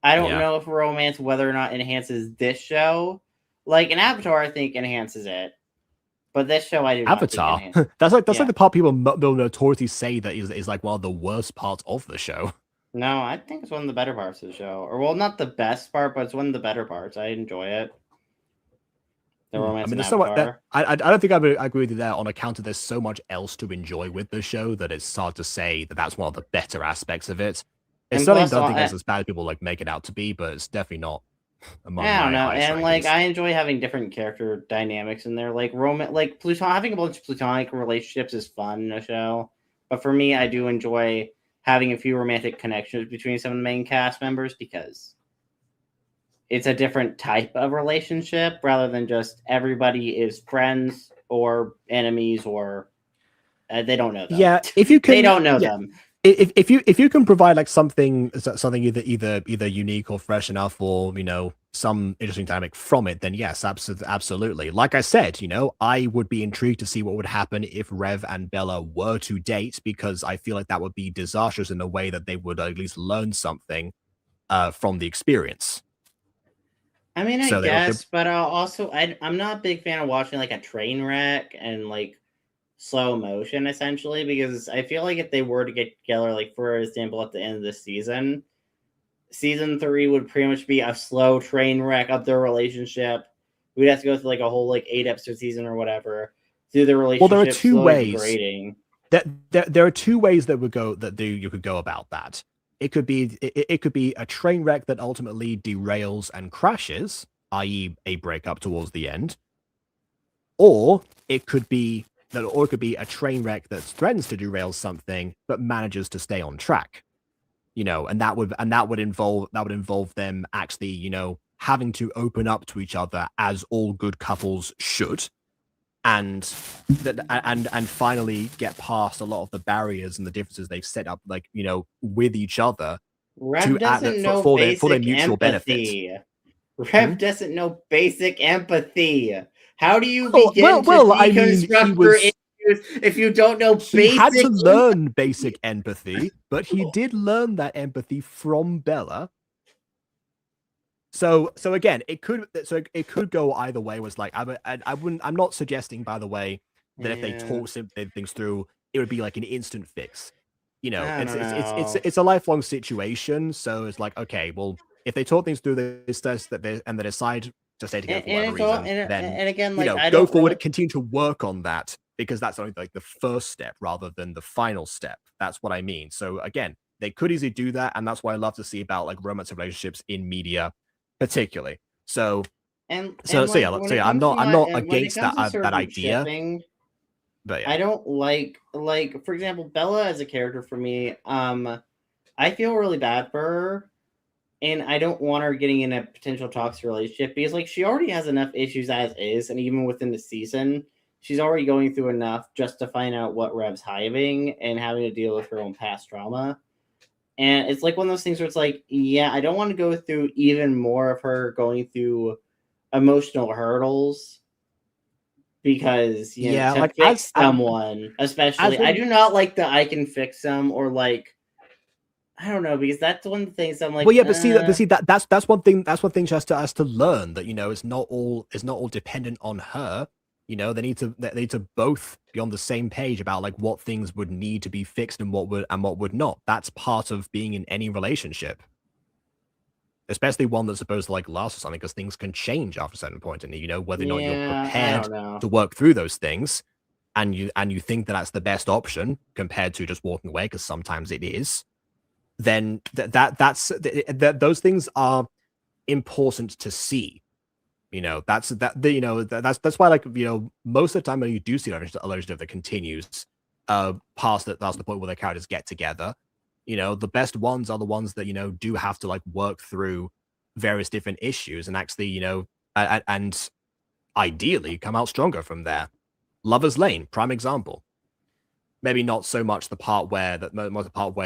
I don't know if romance whether or not enhances this show. Like an Avatar, I think enhances it, but this show I do not Avatar. think enhances. That's like the part people will notoriously say that is like one of the worst parts of the show. No, I think it's one of the better parts of the show. Or well, not the best part, but it's one of the better parts. I enjoy it. The romance. I mean, in there's so much Avatar. I don't think I would agree with you there on account of there's so much else to enjoy with the show that it's hard to say that that's one of the better aspects of it. It's And certainly plus, don't think it's as bad as people like make it out to be, but it's definitely not among I don't my know, highest and like rankings. I enjoy having different character dynamics in there. Like having a bunch of platonic relationships is fun in a show, but for me, I do enjoy having a few romantic connections between some of the main cast members because it's a different type of relationship rather than just everybody is friends or enemies or they don't know them. Yeah, if you can, they don't know them. If you can provide like something either unique or fresh enough, or you know some interesting dynamic from it, then yes, absolutely. Like I said, you know, I would be intrigued to see what would happen if Rev and Bella were to date, because I feel like that would be disastrous in the way that they would at least learn something from the experience. I mean, I So guess, but also I'm not a big fan of watching like a train wreck and like slow motion essentially, because I feel like if they were to get together, like for example, at the end of the season 3 would pretty much be a slow train wreck of their relationship. We'd have to go through like a whole like 8-episode season or whatever through the relationship. Well, there are two ways. Degrading. There are two ways that you could go about that. It could be a train wreck that ultimately derails and crashes, i.e., a breakup towards the end, or it could be a train wreck that threatens to derail something but manages to stay on track. You know, and that would involve them actually, you know, having to open up to each other as all good couples should, and finally get past a lot of the barriers and the differences they've set up, like, you know, with each other Rev doesn't know for basic their mutual empathy. benefit. Rev doesn't know basic empathy. How do you begin to I mean, deconstruct your issues if you don't know basic? He had to learn basic empathy, but he did learn that empathy from Bella. So again, it could go either way. Was like I'm not suggesting, by the way, that if they talk things through, it would be like an instant fix. You know, it's a lifelong situation. So it's like, okay, well, if they talk things through, they decide to stay together for whatever reason, then and again, like, you know, I go don't forward, really... continue to work on that, because that's only like the first step rather than the final step. That's what I mean. So again, they could easily do that, and that's what I love to see about like romantic relationships in media, particularly. So I'm not against that idea. Shipping, but yeah. I don't like for example, Bella as a character for me. I feel really bad for her, and I don't want her getting in a potential toxic relationship because like she already has enough issues as is, and even within the season, she's already going through enough just to find out what Rev's hiding and having to deal with her own past trauma. And it's like one of those things where it's like, yeah, I don't want to go through even more of her going through emotional hurdles because, you know, to like fix someone, especially, I do not like the I can fix them or like, I don't know, because that's one of the things I'm like. Well, yeah, but see that's one thing. That's one thing she has to learn, that, you know, it's not all dependent on her. You know, they need to both be on the same page about like what things would need to be fixed and what would not. That's part of being in any relationship, especially one that's supposed to like last or something, because things can change after a certain point, and you know whether or not you're prepared to work through those things, and you think that that's the best option compared to just walking away, because sometimes it is. Then those things are important to see. You know, that's why, like, you know, most of the time when you do see a relationship that continues past the point where the characters get together, you know, the best ones are the ones that, you know, do have to like work through various different issues and actually, you know, and ideally come out stronger from there. Lover's Lane, prime example. Maybe not so much the part where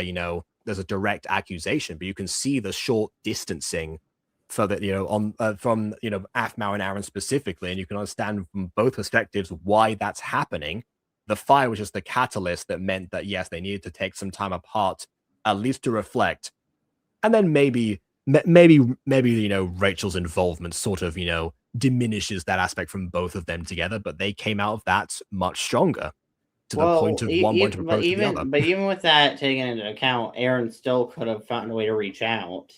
you know there's a direct accusation, but you can see the short distancing so that you know on from you know Aphmau and Aaron specifically, and you can understand from both perspectives why that's happening. The fire was just the catalyst that meant that yes, they needed to take some time apart, at least to reflect, and then maybe you know Rachel's involvement sort of you know diminishes that aspect from both of them together, but they came out of that much stronger to the point of one wanting to approach the other. But even with that taken into account, Aaron still could have found a way to reach out,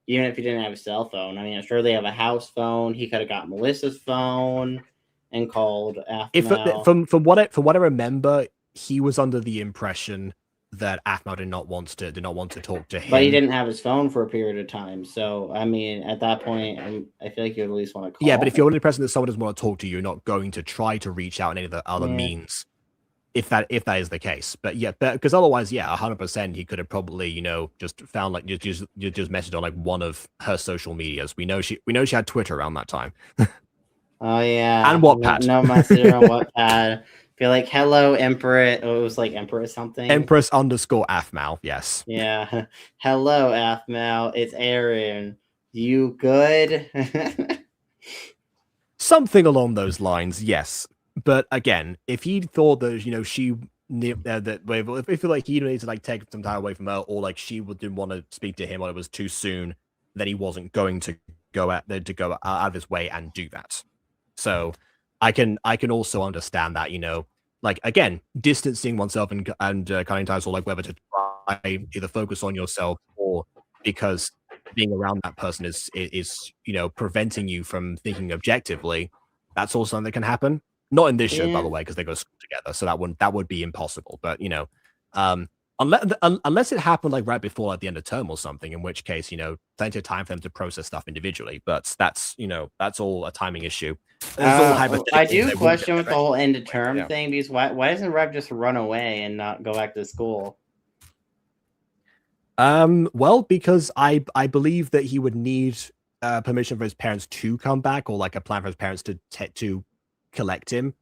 even if he didn't have a cell phone. I mean, I'm sure they have a house phone. He could have got Melissa's phone and called Aphmau. From what I remember, he was under the impression that Aphmau did not want to talk to him. But he didn't have his phone for a period of time. So I mean, at that point, I feel like you would at least want to call. Yeah, but if you're under the impression that someone doesn't want to talk to you, you're not going to try to reach out in any of the other means. If that is the case, but because otherwise, 100%, he could have probably, you know, just found like just messaged on like one of her social medias. We know she had Twitter around that time. Oh yeah, and Wattpad. No message on Wattpad. Feel like hello Empress. Oh, it was like Empress something. Empress _Aphmau. Yes. Yeah. Hello Aphmau. It's Aaron. You good? Something along those lines. Yes. But again, if he thought that you know if feel like he needed to like take some time away from her, or like she didn't want to speak to him, or it was too soon, then he wasn't going to go out of his way and do that. So I can also understand that, you know, like again, distancing oneself and cutting ties, or like whether to try either focus on yourself or because being around that person is you know preventing you from thinking objectively. That's also something that can happen. Not in this show, by the way, because they go to school together, so that would be impossible. But you know, unless it happened like right before like the end of term or something, in which case you know plenty of time for them to process stuff individually. But that's you know that's all a timing issue. I do question with the whole end of term thing because why doesn't Rev just run away and not go back to school? Well, because I believe that he would need permission for his parents to come back, or like a plan for his parents to collect him.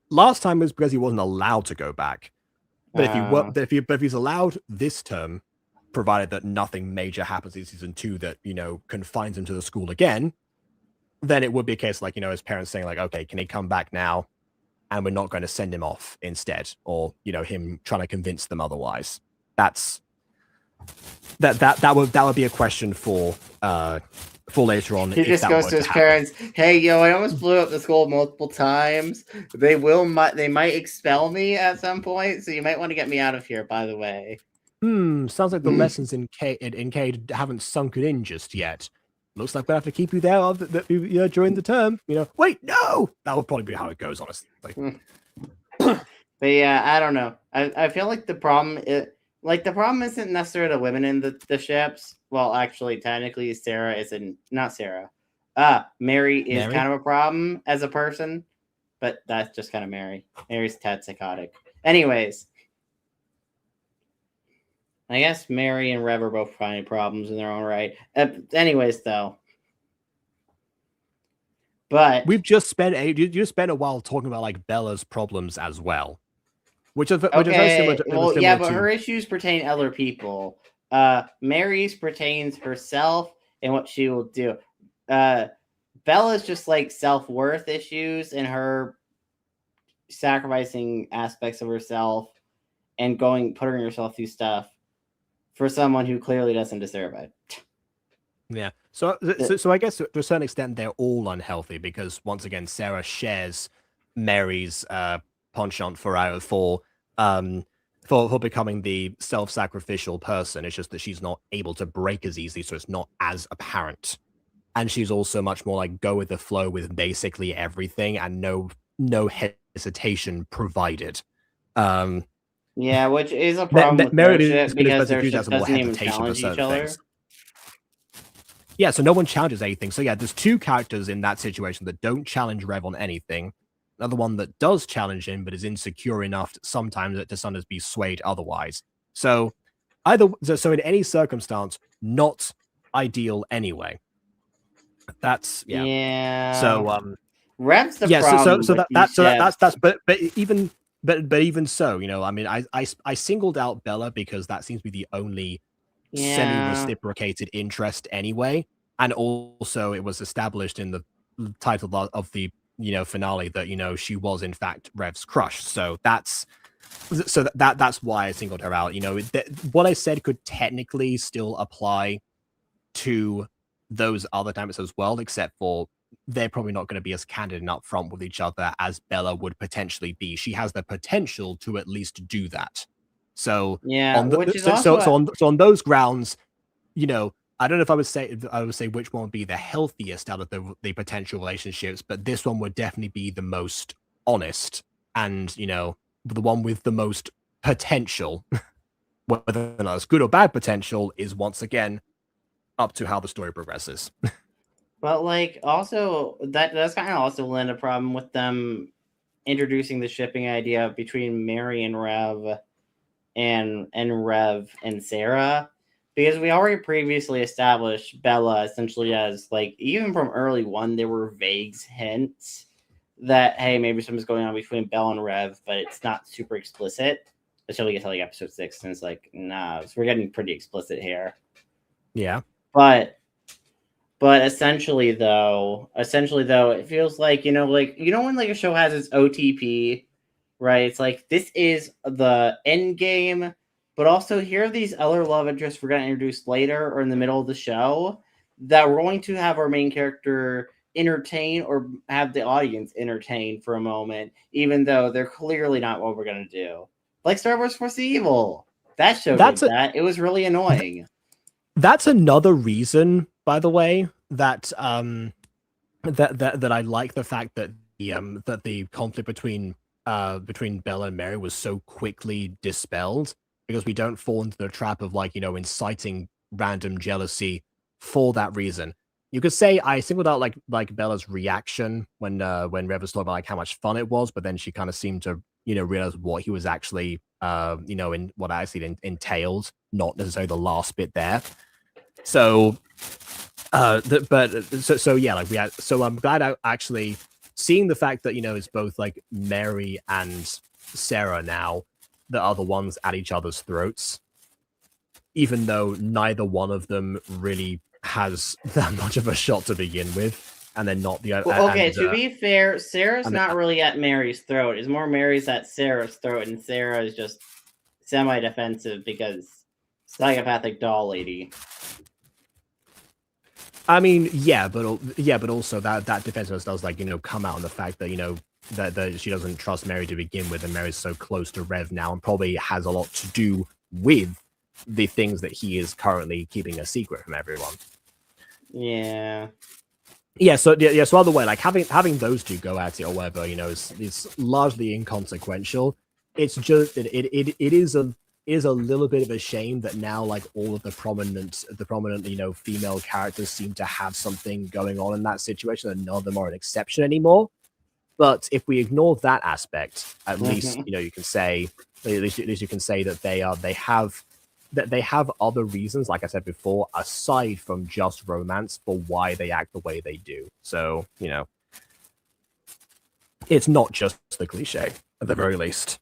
Last time was because he wasn't allowed to go back. But if he's allowed this term, provided that nothing major happens in season 2 that you know confines him to the school again, then it would be a case like you know his parents saying like, okay, can he come back now? And we're not going to send him off instead, or you know him trying to convince them otherwise. That would be a question for later on. He just goes to his parents. Hey, yo, I almost blew up the school multiple times. They might expel me at some point, so you might want to get me out of here. By the way. Sounds like the lessons in K haven't sunk it in just yet. Looks like we have to keep you there during the term. You know, wait, no, that would probably be how it goes, honestly. But yeah, I don't know. I feel like the problem isn't necessarily the women in the ships. Well, actually, technically, Sarah isn't. Not Sarah. Mary is kind of a problem as a person, but that's just kind of Mary. Mary's tad psychotic. Anyways, I guess Mary and Rev are both finding problems in their own right. Anyways, though. But we've just spent a while talking about like Bella's problems as well. Which is very similar to, but her issues pertain to other people. Mary's pertains herself and what she will do. Bella's just like self-worth issues and her sacrificing aspects of herself and putting herself through stuff for someone who clearly doesn't deserve it. Yeah. So I guess to a certain extent they're all unhealthy because once again Sarah shares Mary's penchant for becoming the self-sacrificial person. It's just that she's not able to break as easily, so it's not as apparent. And she's also much more like go with the flow with basically everything and no hesitation provided. Yeah, which is a problem with bullshit because there just doesn't even challenge each other. Yeah, so no one challenges anything. So yeah, there's two characters in that situation that don't challenge Rev on anything. Another one that does challenge him, but is insecure enough sometimes to sometimes be swayed otherwise. So in any circumstance, not ideal anyway. That's Yeah. So Rev's the yeah, problem so with that, these that's ships. but even so, you know, I mean, I singled out Bella because that seems to be the only Yeah. semi-reciprocated interest anyway, and also it was established in the title of the finale that she was in fact Rev's crush. So that's why I singled her out. You know, what I said could technically still apply to those other dynamics as well, except for they're probably not going to be as candid and upfront with each other as Bella would potentially be. She has the potential to at least do that. So Yeah, on the, which is so, also so on those grounds, I don't know if I would say which one would be the healthiest out of the potential relationships, but this one would definitely be the most honest and the one with the most potential. Whether or not it's good or bad potential is once again up to how the story progresses. But like also that's kind of also lend a problem with them introducing the shipping idea between Mary and Rev and Rev and Sarah, because we already previously established Bella essentially as like, even from early one there were vague hints that hey, maybe something's going on between Bella and Rev, but it's not super explicit until we get to like episode 6, and it's like, nah, so we're getting pretty explicit here. Yeah. But essentially though, it feels like, when like a show has its OTP, right? It's like, this is the end game, but also here are these other love interests we're going to introduce later or in the middle of the show that we're going to have our main character entertain or have the audience entertain for a moment, even though they're clearly not what we're going to do. Like Star Wars Force Evil. That show did that. It was really annoying. That's another reason, by the way, that that I like the fact that the conflict between Bella and Mary was so quickly dispelled, because we don't fall into the trap of inciting random jealousy for that reason. You could say I singled out like Bella's reaction when Rev was talking about like how much fun it was, but then she kind of seemed to realize what he was actually in what actually entailed, not necessarily the last bit there. So yeah, like I'm glad I actually seeing the fact that it's both like Mary and Sarah now that are the ones at each other's throats, even though neither one of them really has that much of a shot to begin with, and then not the to be fair, Sarah's not really at Mary's throat. It's more Mary's at Sarah's throat, and Sarah is just semi-defensive because psychopathic doll lady. I mean, yeah, but also that defensiveness does come out on the fact that that she doesn't trust Mary to begin with, and Mary's so close to Rev now, and probably has a lot to do with the things that he is currently keeping a secret from everyone. Yeah. So either way, like having those two go at it or whatever, is largely inconsequential. It's just it is a little bit of a shame that now like all of the prominent female characters seem to have something going on in that situation, and none of them are an exception anymore. But if we ignore that aspect, at least you can say that they have other reasons, like I said before, aside from just romance, for why they act the way they do. So it's not just the cliche at the very least.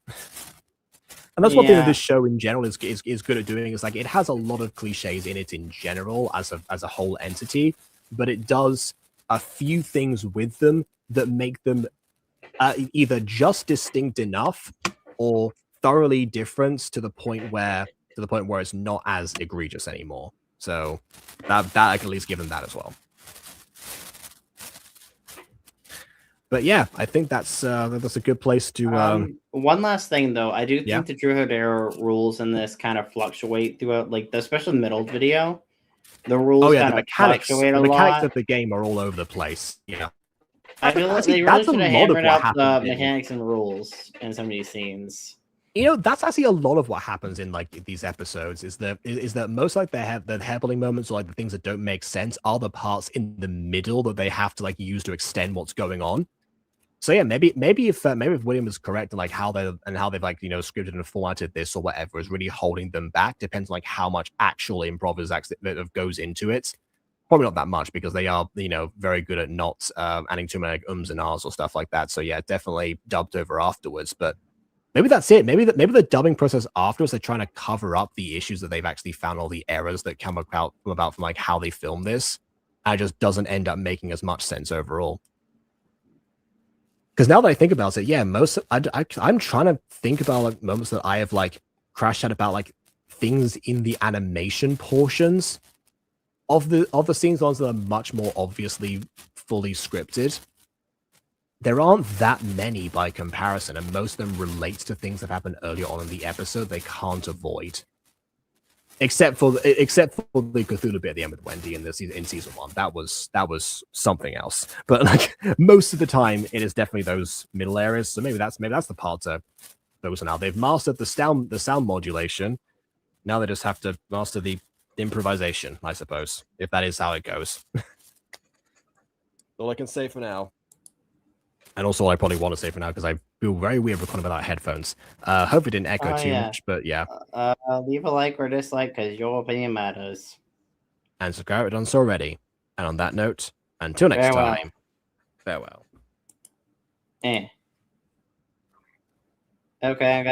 And that's one thing that this show in general is good at doing, is like it has a lot of cliches in it in general as a whole entity, but it does a few things with them that make them either just distinct enough or thoroughly different to the point where it's not as egregious anymore. So that I can at least give them that as well. But yeah, I think that's a good place to. One last thing though, I do think the Drew Hodera rules in this kind of fluctuate throughout, like especially the middle video. The rules kind of fluctuate a lot. The mechanics of the game are all over the place. Yeah, I feel like they really should have hammered out the mechanics and rules in some of these scenes. That's actually a lot of what happens in like these episodes. Is that most like the hair-pulling moments, or like the things that don't make sense, are the parts in the middle that they have to like use to extend what's going on. So yeah, maybe if William is correct, and like how they've like scripted and formatted this or whatever is really holding them back. Depends on like how much actual improv is actually that goes into it. probably not that much because they are, you know, very good at not adding too many ums and ahs or stuff like that. So yeah, definitely dubbed over afterwards. But maybe that's it. Maybe the dubbing process afterwards, they're trying to cover up the issues that they've actually found, all the errors that come about from like how they film this, and it just doesn't end up making as much sense overall. Because now that I think about it, yeah, I'm trying to think about like moments that I have like crashed out about like things in the animation portions of the scenes, the ones that are much more obviously fully scripted. There aren't that many by comparison, and most of them relate to things that happened earlier on in the episode they can't avoid. Except for the Cthulhu bit at the end with Wendy in season 1. That was something else. But like most of the time it is definitely those middle areas. So maybe that's the part to focus on now. They've mastered the sound modulation. Now they just have to master the improvisation, I suppose, if that is how it goes. All I can say for now. And also, I probably want to say for now because I feel very weird recording without headphones. Hope it didn't echo too much, but yeah. Leave a like or dislike because your opinion matters. And subscribe if done so already. And on that note, until next time, farewell. Okay, guys.